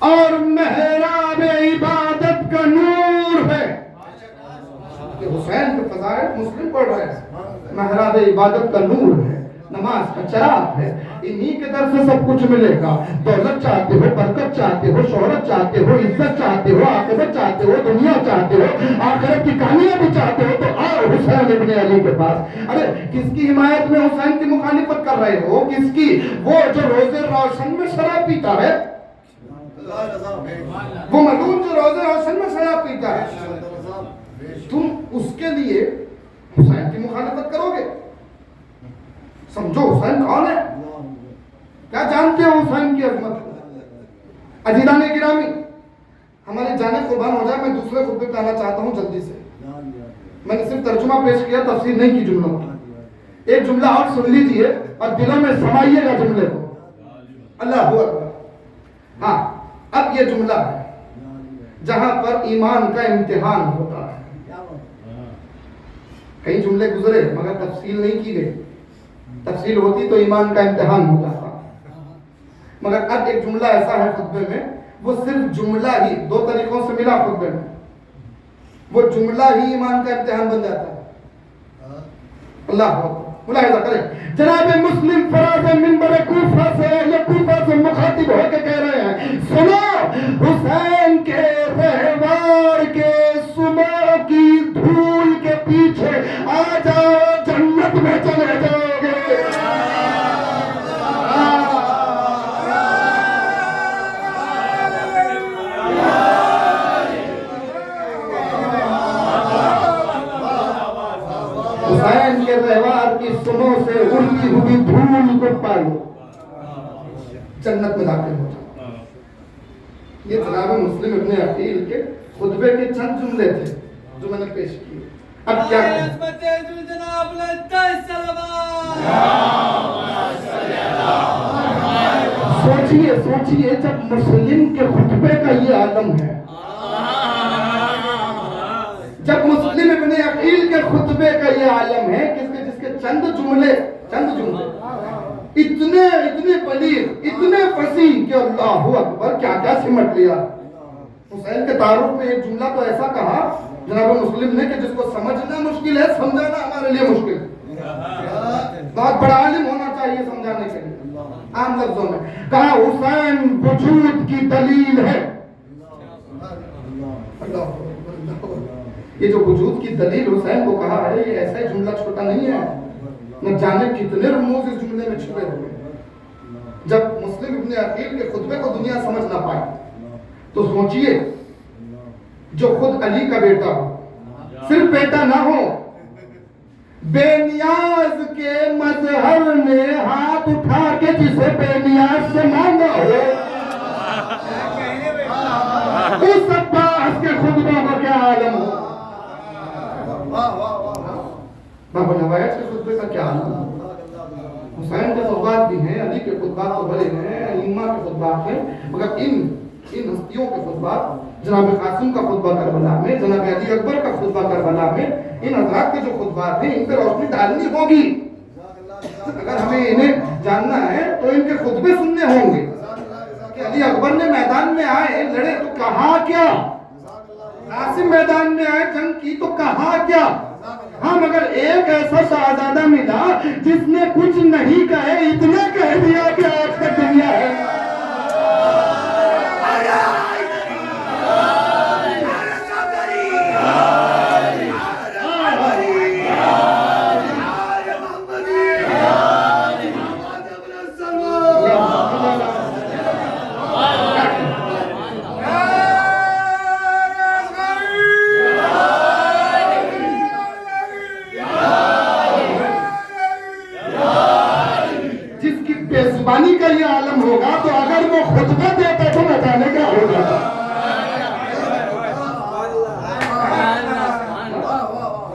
اور محراب عبادت کا نور ہے. حسین کے فضائل مسلم پڑھ رہے ہیں. محراب عبادت کا نور ہے, نماز کا چراغ ہے. انہی کے در سے سب کچھ ملے گا. دولت چاہتے ہو, برکت چاہتے ہو, شہرت چاہتے ہو, عزت چاہتے ہو, عاقبت چاہتے ہو, دنیا چاہتے ہو, آخرت کی کامیابی چاہتے ہو, تو آؤ حسین ابن علی کے پاس. ارے کس کی حمایت میں حسین کی مخالفت کر رہے ہو؟ کس کی؟ وہ جو روزے روشن میں شراب پیتا ہے, وہ ملعون جو روزے روشن میں شراب پیتا ہے, تم اس کے لیے حسین کی مخالفت کرو گے؟ سمجھو حسین کون ہے, کیا جانتے ہو حسین کی عظمت. عزیزان گرامی, ہماری جانیں قربان ہو جائے. میں دوسرے خطبے پہ آنا چاہتا ہوں جلدی سے. میں نے صرف ترجمہ پیش کیا, تفسیر نہیں کی جملوں کی. ایک جملہ اور سن لیجئے اور دلوں میں سمائیے گا جملے کو. اللہ اکبر. ہاں, اب یہ جملہ ہے جہاں پر ایمان کا امتحان ہوتا ہے. کئی جملے گزرے مگر تفصیل نہیں کی گئی. تفصیل ہوتی تو ایمان کا امتحان ہوتا تھا. مگر اب ایک جملہ ایسا ہے خطبے میں, وہ صرف جملہ ہی, دو طریقوں سے ملا خطبے میں, وہ جملہ ہی ایمان کا امتحان بن جاتا ہے. اللہ ملاحظہ کریں. جناب مسلم فراز منبر کوفہ سے, اہل کوفہ سے مخاطب ہو کے کہہ رہے ہیں, سنو حسین کے رہوار کے سمو کی دھول کے پیچھے آ جاؤ, جنت میں چلے جاؤ گے. حسین کے رہوار کی سمو سے اڑتی ہوئی دھول کو پالو, جنت میں داخل ہو جاؤ. یہ جناب مسلم ابن عقیل کے خطبے کے چند جملے تھے جو میں نے پیش کیے. اب کیا سوچئے جب مسلم کے خطبے کا یہ عالم ہے, جب مسلم ابن عقیل کے خطبے کا یہ عالم ہے جس کے چند جملے اتنے بلیغ, اتنے فصیح کہ اللہ اکبر, کیا کیا سمٹ لیا. حسین کے تعارف میں ایک جملہ تو ایسا کہا جناب مسلم نے کہ جس کو سمجھنا مشکل ہے سمجھانا ہمارے لیے مشکل ہے. بہت بڑا عالم ہونا چاہیے سمجھانے کے لیے. عام لفظوں میں کہا حسین وجود کی دلیل ہے. یہ جو وجود کی دلیل حسین کو کہا ہے یہ ایسا ہی جملہ چھوٹا نہیں ہے. نہ جانے کتنے رموز اس جملے میں چھپے ہوئے. جب مسلم ابن عقیل کے خطبے کو دنیا سمجھ نہ پائے تو سوچئے جو خود علی کا بیٹا ہو, صرف بیٹا نہ ہو, بے نیاز کے مظہر نے ہاتھ اٹھا کے جسے بے نیاز سے مانگا ہو, اس عباس کے خطبوں کا کیا عالم ہو. بابا نوایت کے خطبے کا کیا عالم ہو. حسین کے خطبات بھی ہیں, علی کے خطبات تو بڑے ہیں, ائمہ کے خطبات ہیں, مگر ان ہستیوں کے خطبات, جناب قاسم کا خطبہ کربلا میں, جناب علی اکبر کا خطبہ کربلا میں, ان حضرات کے جو خطبات ہیں ان پہ روشنی ڈالنی ہوگی. اگر ہمیں انہیں جاننا ہے تو ان کے خطبے سننے ہوں گے کہ علی اکبر نے میدان میں آئے لڑے تو کہا کیا, قاسم میدان میں آئے جنگ کی تو کہا کیا. ہاں مگر ایک ایسا شہزادہ ملا جس نے کچھ نہیں کہے اتنا کہہ دیا کہ آج تک دنیا ہے. زبانی کا یہ عالم ہوگا تو اگر وہ خطبہ دیتا تو نہ جانے کا ہوگا.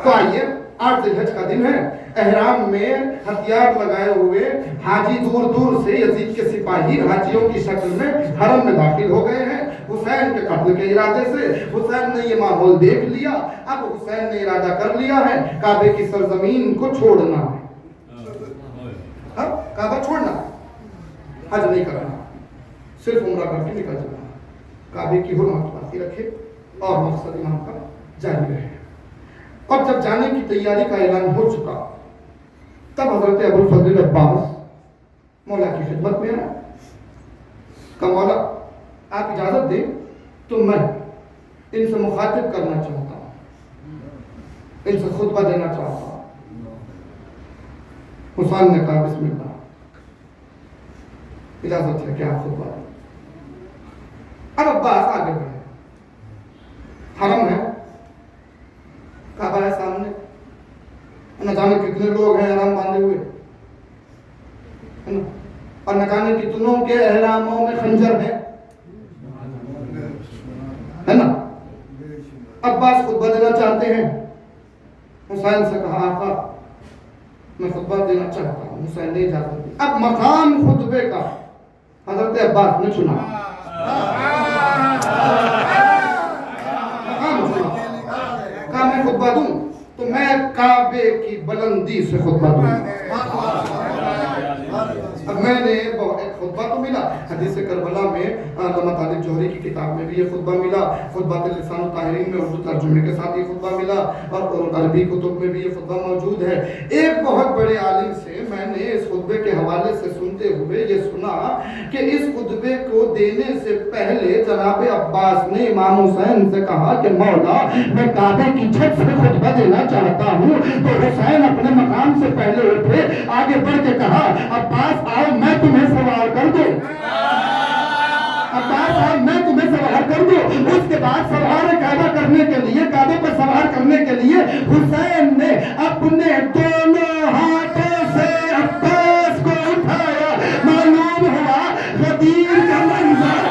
تو آئیے 8 ذی الحج کا دن ہے, احرام میں ہتھیار لگائے ہوئے حاجی دور دور سے یزید کے سپاہی حاجیوں کی شکل میں حرم میں داخل ہو گئے ہیں. حسین کے قتل کے ارادے سے حسین نے یہ ماحول دیکھ لیا. اب حسین نے ارادہ کر لیا ہے کعبے کی سرزمین کو چھوڑنا ہے. اب کعبہ چھوڑنا ہے, حج نہیں کرنا, صرف عمرہ کر کے نکل جانا. کعبے کی حرمت باقی رکھے اور مقصد امام کا جاری رہے. اور جب جانے کی تیاری کا اعلان ہو چکا تب حضرت ابوالفضل عباس مولا کی خدمت میں آیا. کہ مولا آپ اجازت دیں تو میں ان سے مخاطب کرنا چاہتا ہوں, ان سے خطبہ دینا چاہتا ہوں. حسین نے کہا بسم اللہ, اجازت ہے کہ آپ خطبہ دیں. اب عباس آگے بڑھے, حرم ہے, کعبہ ہے سامنے, نہ جانے کتنے لوگ ہیں احرام باندھے ہوئے, اور نہ جانے کتنوں کے احراموں میں خنجر ہے نا. عباس خطبہ دینا چاہتے ہیں. حسین سے کہا آقا میں خطبہ دینا چاہتا ہوں. حسین نے اجازت دی. اب مقام خطبے کا حضرت عباس نے چنا. کہا میں خطبہ دوں تو میں کعبے کی بلندی سے خطبہ دوں. اب میں نے ایک خطبہ تو ملا, حدیث کربلا میں علامہ طالب جوہری کی کتاب میں بھی یہ خطبہ ملا, خطبات لسان الطاہرین میں اردو ترجمے کے ساتھ یہ خطبہ ملا, اور عربی کتب میں بھی یہ خطبہ موجود ہے. ایک بہت بڑے عالم سے میں نے اس خطبے کے حوالے سے سنتے ہوئے یہ سنا کہ اس خطبے کو دینے سے پہلے جناب عباس نے امام حسین سے کہا کہ مولا میں کعبے کی چھت سے خطبہ دینا چاہتا ہوں. تو حسین اپنے مقام سے پہلے اٹھے, آگے بڑھ کے کہا عباس آؤ میں تمہیں سوار کر دوں. عباس آؤ میں تمہیں سوار کر دوں. اس کے بعد سوار کعبہ کرنے کے لیے, کعبے پر سوار کرنے کے لیے حسین نے اپنے دونوں ہاتھوں سے عباس کو اٹھایا. معلوم ہوا غدیر کا منظر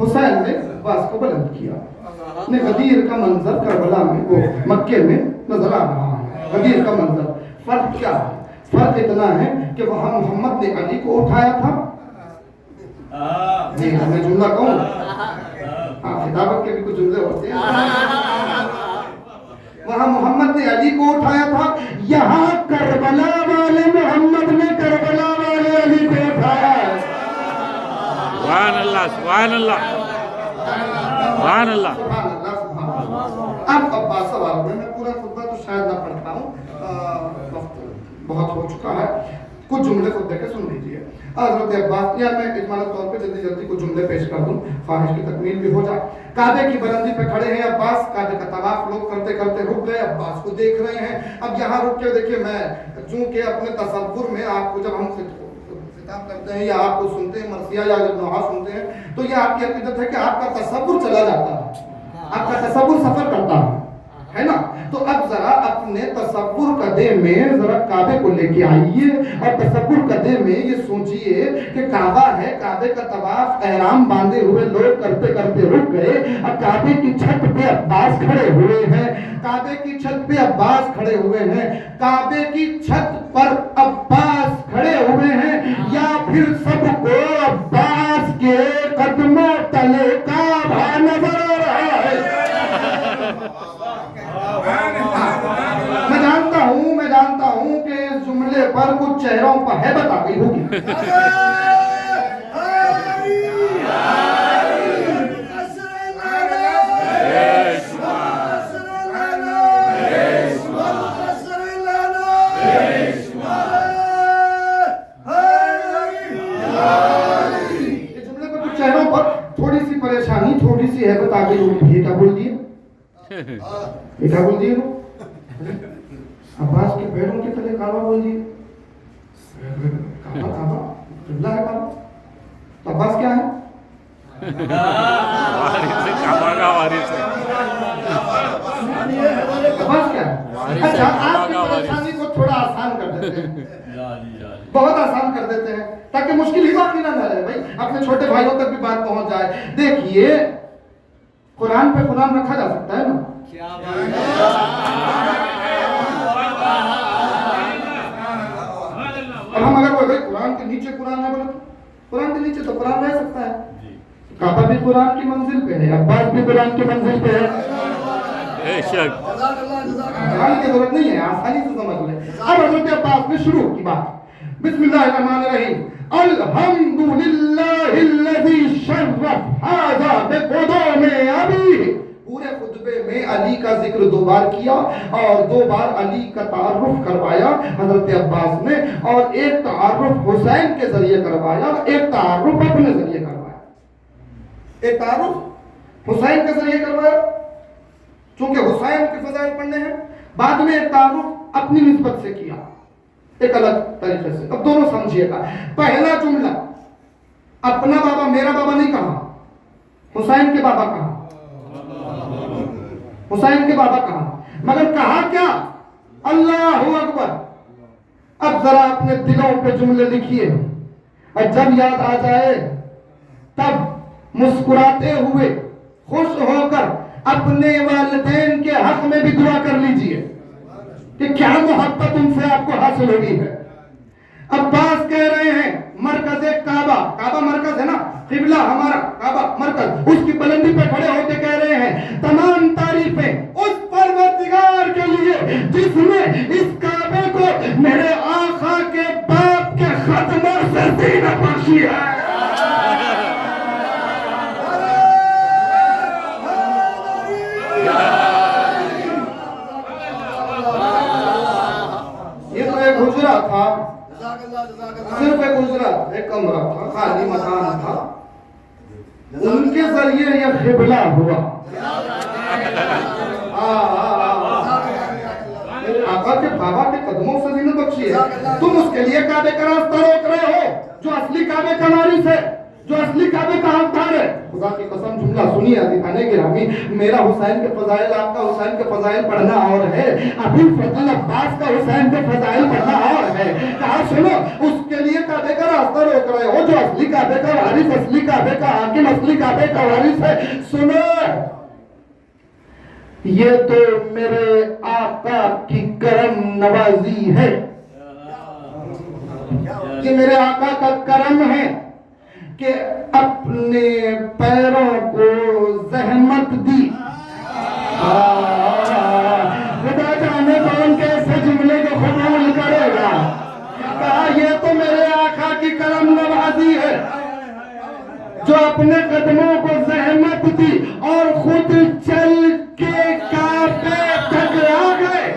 حسین نے عباس کو بلند کیا. نے غدیر کا منظر کربلا میں وہ مکے میں نظر آ رہا ہے. غدیر کا منظر. فرق کیا ہے؟ فرق اتنا ہے کہ وہاں محمد نے علی کو اٹھایا تھا. جی میں جملہ کہوں؟ خطابت کے بھی کچھ جملے ہوتے ہیں. وہاں محمد نے علی کو اٹھایا تھا, یہاں کربلا والے محمد نے کربلا والے علی کو اٹھایا ہے. سبحان اللہ سبحان اللہ سبحان اللہ. اب عباس سوال میں پورا خطبہ تو شاید نہ پڑھتا ہوں, وقت بہت ہو چکا ہے. کچھ جملے خود دے کے سن لیجیے. حضرت عباس, یا میں اجمالی طور پہ جلدی جلدی کچھ جملے پیش کر دوں, خواہش کی تکمیل بھی ہو جائے. کعبے کی بلندی پہ کھڑے ہیں عباس, کعبے کا طواف لوگ کرتے کرتے رک گئے, عباس کو دیکھ رہے ہیں. اب یہاں رک کے دیکھیے, میں چونکہ اپنے تصور میں آپ کو جب ہم خطاب کرتے ہیں یا آپ کو سنتے ہیں مرثیہ یا جب نوحہ سنتے ہیں تو یہ آپ کی عقیدت ہے کہ آپ کا تصور چلا جاتا ہے, آپ کا تصور سفر کرتا ہے نا. تو اب ذرا اپنے تصور قدے میں ذرا کعبے کو لے کے آئیے اور تصور قدے میں یہ سوچئے کہ کعبہ ہے, کعبے کا طواف احرام باندھے ہوئے لوگ کرتے کرتے رک گئے. اب کعبے کی چھت پہ عباس کھڑے ہوئے ہیں, کعبے کی چھت پہ عباس کھڑے ہوئے ہیں, کعبے کی چھت پر عباس کھڑے ہوئے ہیں, یا پھر سب کو عباس کے قدموں تلے کعبہ نظر آ رہا ہے. میں جانتا ہوں کہ اس جملے پر کچھ چہروں پر ہیبت آ گئی ہوگی. اس جملے پر کچھ چہروں پر تھوڑی سی پریشانی, تھوڑی سی ہیبت آ گئی ہوگی. یہ کیا بول دیے, یہ کیا بول دیے؟ عباس کے پیروں کے تلے کعبہ بول دیے. کعبہ کعبہ قبلہ ہے کعبہ, تو عباس کیا ہے؟ کعبہ کا وارث ہے. عباس کیا ہے؟ اچھا, آپ کی پریشانی کو تھوڑا آسان کر دیتے ہیں, بہت آسان کر دیتے ہیں تاکہ مشکل ہی باقی نہ رہے بھائی, اپنے چھوٹے بھائیوں تک بھی بات پہنچ جائے. دیکھیے, قرآن پہ قرآن رکھا جا سکتا ہے نا. اور ہم اگر وہ قرآن کے نیچے قرآن ہے بولے, قرآن کے نیچے تو قرآن رہ سکتا ہے. کعبہ بھی قرآن کی منزل پہ ہے, عباس بھی قرآن کی منزل پہ ہے. بے شک قرآن کی ضرورت نہیں ہے, آسانی سے سمجھ لیں. اب حضرت عباس نے شروع کی بات. بسم اللہ الرحمن الرحیم. الحمدللہ الذی شرف ھذا بقدوم ابیہ. پورے خطبے میں علی کا ذکر 2 بار کیا اور 2 بار علی کا تعارف کروایا حضرت عباس نے, اور ایک تعارف حسین کے ذریعے کروایا, ایک تعارف اپنے ذریعے کروایا. ایک تعارف حسین کے ذریعے کروایا چونکہ حسین کے فضائل پڑھنے ہیں, بعد میں ایک تعارف اپنی نسبت سے کیا ایک الگ طریقے سے. اب دونوں سمجھیے گا. پہلا جملہ اپنا بابا میرا بابا نہیں کہا, حسین کے بابا کہا, حسین کے بابا کہا, مگر کہا کیا؟ اللہ اکبر. اب ذرا اپنے دلوں پہ جملے لکھیے اور جب یاد آ جائے تب مسکراتے ہوئے خوش ہو کر اپنے والدین کے حق میں بھی دعا کر لیجئے کہ کیا محبت ان سے آپ کو حاصل ہوگی ہے. عباس کہہ رہے ہیں مرکز کعبہ, کعبہ مرکز ہے نا, قبلہ ہمارا, کعبہ مرکز, اس کی بلندی پہ کھڑے ہو کے کہہ رہے ہیں تمام تعریفیں اس پروردگار کے لیے جس نے اس کعبے کو میرے آقا کے باپ کے خدموں سے زینت بخشی ہے. یہ تو ایک حجرہ تھا, صرف ایک حجرہ, ایک کمرہ تھا, خالی مکان تھا, ان کے ذریعے یہ قبلہ ہوا. آقا کے بابا کے قدموں سے زینت بخشی ہے. تم اس کے لیے کعبے کا راستہ روک رہے ہو جو اصلی کعبے کا وارث ہے, جو اصلی کعبے کا حقدار ہے. خدا کی قسم جملہ سنیے عزیزان گرامی, میرا حسین کے فضائل, آپ کا حسین کے فضائل پڑھنا اور ہے, ابو فضل عباس کا حسین کے فضائل پڑھنا اور ہے. کہا سنو, اس کے لیے کعبے کا راستہ روک رہے ہو جو اصلی کعبے کا وارث, اصلی کعبے کا حاکم, اصلی کعبے کا وارث ہے. سنو, یہ تو میرے آقا کی کرم نوازی ہے, یہ میرے آقا کا کرم ہے کہ اپنے پیروں کو زحمت دی. خدا جانے کون کیسے جملے کو قبول کرے گا. کہا یہ تو میرے آقا کی کرم نوازی ہے جو اپنے قدموں کو زحمت دی اور خود چل کے کعبے تک آ گئے.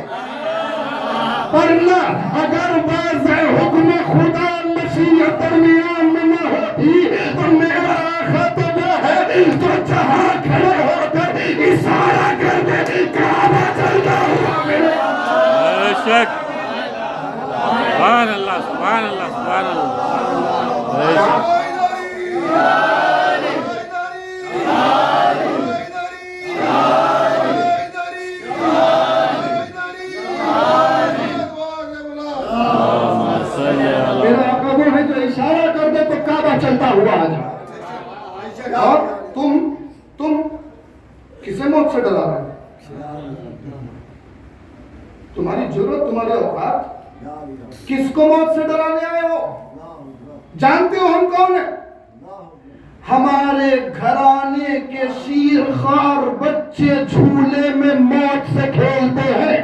ورنہ اگر واضح حکم خدا مشیت درمیان میں نہ ہوتی تو میرا آقا تو وہ ہے جو جہاں کھڑے ہو کر اشارہ کر دے کعبہ چلتا ہوا میرے. بے شک. سبحان اللہ, سبحان اللہ, سبحان اللہ. بے شک. میرا آقا وہ ہے جو اشارہ کر دے تو کعبہ چلتا ہوا آ جائے. اور تم کسے موت سے ڈرا رہے ہیں؟ تمہاری جرت, تمہارے اوقات, کس کو موت سے ڈرانے آئے ہو؟ جانتے ہو ہم کون ہیں؟ ہمارے گھرانے کے شیر خوار بچے جھولے میں موت سے کھیلتے ہیں.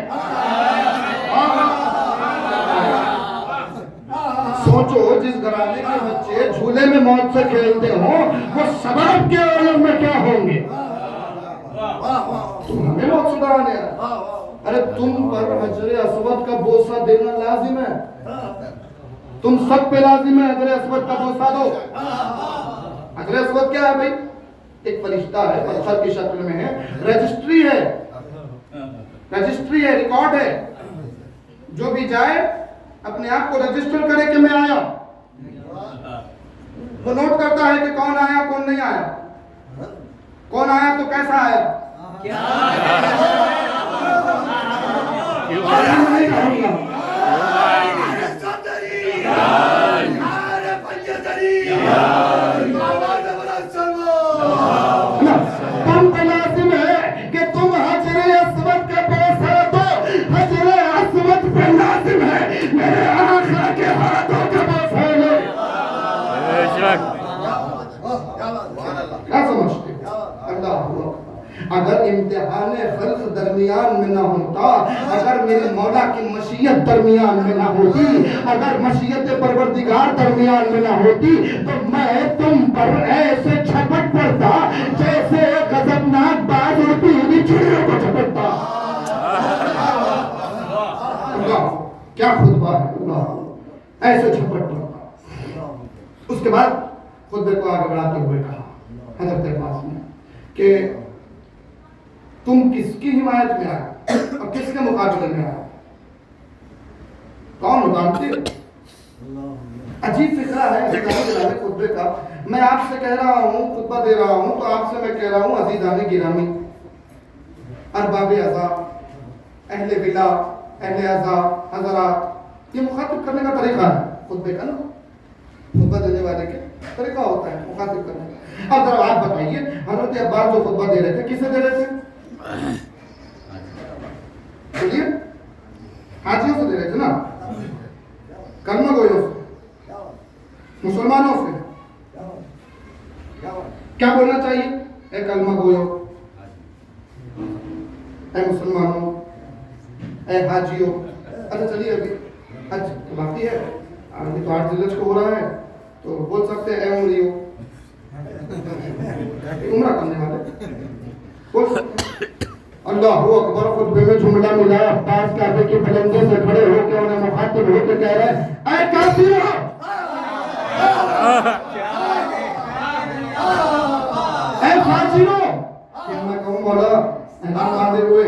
سوچو, جس گھرانے کے بچے جھولے میں موت سے کھیلتے ہوں وہ سبب کے عالم میں کیا ہوں گے. تم ہمیں موت سے ڈرانے آئے. ارے تم پر حجر اسود کا بوسہ دینا لازم ہے, تم سب پہ لازم ہے حجر اسود کا بوسہ دو. حجر اسود کیا ہے بھائی؟ ایک فرشتہ ہے, پتھر کی شکل میں ہے, رجسٹری ہے, رجسٹری ہے, ریکارڈ ہے. جو بھی جائے اپنے آپ کو رجسٹر کرے کہ میں آیا. وہ نوٹ کرتا ہے کہ کون آیا کون نہیں آیا, کون آیا تو کیسا آیا. تم کو لازم ہے کہ تم حجر اسود کا بوسہ دو. حجر اسود پہ لازم ہے میرے آقا کے ہاتھوں کا بوسہ لو. بے شک. کیا سمجھتے ہو؟ اللہ اگر امتحان خلق درمیان میں نہ ہوتا, اگر میرے مولا کی مشیت درمیان میں نہ ہوتی, اگر مشیت پروردگار درمیان میں نہ ہوتی تو میں تم پر ایسے جھپٹ پڑتا جیسے غضبناک باز اڑتی ہوئی چڑیوں کو جھپٹتا. اللہ کیا خطبہ ہے, اللہ ایسے جھپٹ پڑتا. اس کے بعد خطبے کو آگے بڑھاتے ہوئے کہا حضرت عباس نے کہ تم کس کی حمایت میں آئے اور کس کے مقابلے میں آئے؟ کون ہو جانتے ہو؟ عجیب فکرہ ہے خطبے کا. میں آپ سے کہہ رہا ہوں, خطبہ دے رہا ہوں, تو آپ سے میں کہہ رہا ہوں عزیزان گرامی, ارباب عزا, اہل ولا, اہل عزا, حضرات, یہ مخاطب کرنے کا طریقہ ہے خطبے کا نا. خطبہ دینے والے کے طریقہ ہوتا ہے مخاطب کرنے کا. اب ذرا آپ بتائیے, حضرت عباس جو خطبہ دے رہے تھے کسے دے رہے تھے؟ بولیے, حاجیوں سے دے رہے تھے نا, کلمہ گویوں سے, مسلمانوں سے. کیا بولنا چاہیے؟ اے کلمہ گویوں, اے مسلمانوں, اے حاجیوں. اچھا چلیے, ابھی حج باقی ہے, ابھی تو 8 ذی الحجہ کو ہو رہا ہے, تو بول سکتے ہیں اے عمریوں, عمرہ کرنے والے بول سکتے. اللہ اکبر. خطبے میں جملہ ملا, عباس کعبے کے بلندے سے کھڑے ہو کے انہیں مخاطب ہو کے کہہ رہے ہیں اے کافرو, اے فاجرو. کہ میں کہوں مولا احرام باندھے ہوئے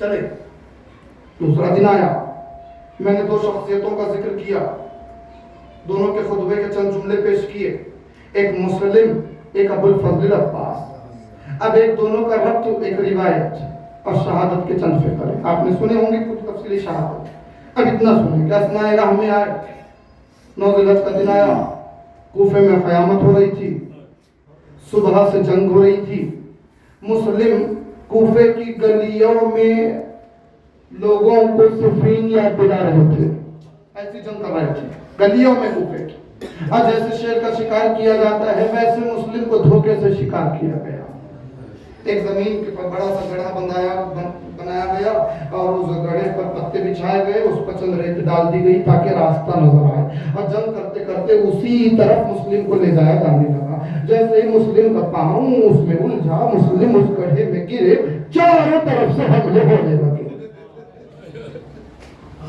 چلے دوسرا دن آیا، میں نے دو شخصیتوں کا ذکر کیا، دونوں کے خطبے کے چند جملے پیش کیے، ایک مسلم، ایک ابو الفضل عباس۔ اب ایک دونوں کا ربط، ایک روایت اور شہادت کے چند فقرے آپ نے سنے ہوں گے، کچھ تفصیلی شہادت۔ اب اتنا سنیں کہ اسماء راہ میں آئے، 9 ذی الحجہ کا دن آیا، کوفے میں قیامت ہو رہی تھی، صبح سے جنگ ہو رہی تھی، مسلم کوفے کی گلیوں میں لوگوں کو صفین یاد دلا رہے تھے، ایسی جنگ کر رہے تھے گلیوں میں کوفے کی۔ اور جیسے شیر کا شکار کیا جاتا ہے ویسے مسلم کو دھوکے سے شکار کیا گیا۔ ایک زمین کے پر بڑا سا گڑھا بنایا گیا اور اس گڑھے پر پتے بچھائے گئے، اس پر چند ریت ڈال دی گئی تاکہ راستہ نظر آئے، اور جنگ کرتے کرتے اسی طرف مسلم کو لے جایا جانے لگا۔ جیسے ہی مسلم کا پاؤں اس میں الجھا، مسلم اس گڑھے میں گرے، چاروں طرف سے حملے ہونے لگے۔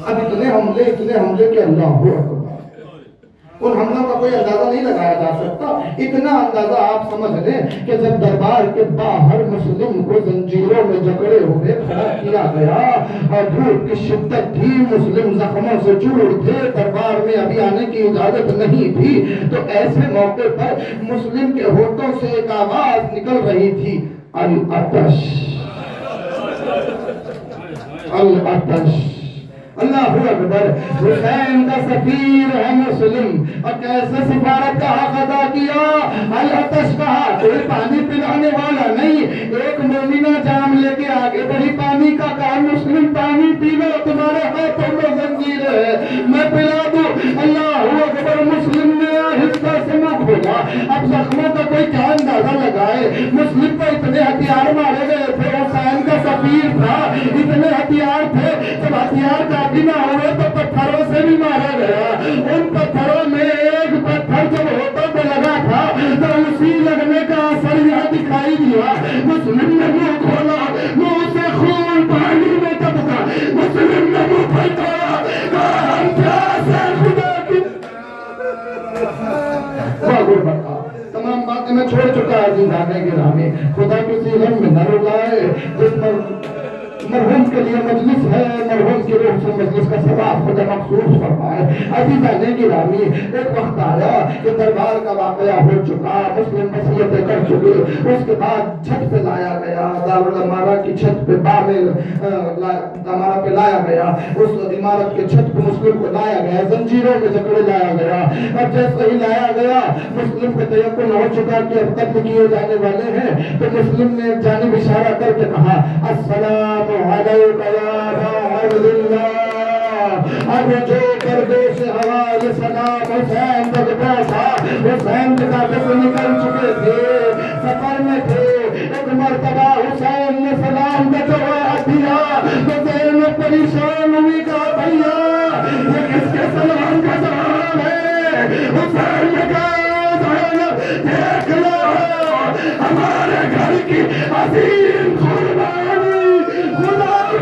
اب اتنے حملے کہ اللہ اکبر، ان حملوں کا کوئی اندازہ نہیں لگایا جا سکتا۔ اتنا اندازہ آپ سمجھ لیں کہ جب دربار کے باہر مسلم کو زنجیروں میں جکڑے ہوئے کھڑا کیا گیا اور دھوپ کی شدت تھی، مسلم زخموں سے چور تھے، دربار میں ابھی آنے کی اجازت نہیں تھی، تو ایسے موقع پر مسلم کے ہونٹوں سے ایک آواز نکل رہی تھی، العطش العطش۔ اللہ اکبر، حسین کا سفیر ہے مسلم، اور کیسے سفارت کا حق ادا کیا، العطش کہا، کوئی پانی پلانے والا نہیں، ایک مومنہ جام لے کے آگے بڑھی، پانی کا کہا، مسلم پانی پی لو، تمہارے ہاتھوں میں زنجیر ہے، میں پلا دوں۔ اللہ اکبر، مسلم نے آہستہ سے منہ کھولا۔ اب زخموں کا کوئی کیا اندازہ لگائے، مسلم کو اتنے ہتھیار مارے گئے تھے، حسین کا سفیر تھا، اتنے ہتھیار تھے، جب ہتھیار کا نہ ہوئے تو پتھروں سے بھی مارا گیا۔ ان پتھروں میں ایک پتھر جب ہوتا تو لگا تھا تو اسی لگنے کا اثر یہاں دکھائی دیا۔ مسلم نے منہ کھولا، منہ سے خون پانی میں ٹپکا، مسلم نے منہ پھٹایا، کہا ہم پیاس ہے خدا کی۔ تمام باتیں میں چھوڑ چکا عزیزانے گرامی، خدا کسی غم میں نہ رلائے، جس مرحوم کے لیے مجلس ہے، مرحوم کی روح سے مجلس کا ثواب خدا مخصوص فرمائے۔ عزیزانے گرامی، ایک وقت آیا کہ دربار کا واقعہ ہو چکا، مسلم وصیتیں کر چکے، اس کے بعد چھت پہ لایا گیا، دارالامارہ کی چھت پہ پہ لایا گیا، اس عمارت کے چھت پہ مسلم کو لایا گیا، زنجیروں میں جکڑے لایا گیا، اور جیسے ہی لایا گیا مسلم کو تیقن ہو چکا کہ اب قتل کیے جانے والے ہیں، تو مسلم نے ایک جانب اشارہ کر کے کہا، السلام علیک یا عبد اللہ۔ اب جو پردے سے حوالے سلام حسین تک پہنچا، حسین کے کعبے سے نکل چکے تھے، سفر میں تھے، ایک مرتبہ حسین نے سلام کا جواب دیا تو زینب پریشان ہوئی، کہا بھیا یہ کس کے سلام کا جواب ہے؟ حسین نے کہا زینب دیکھ لو ہمارے گھر کی عظیم قربانی خدا کی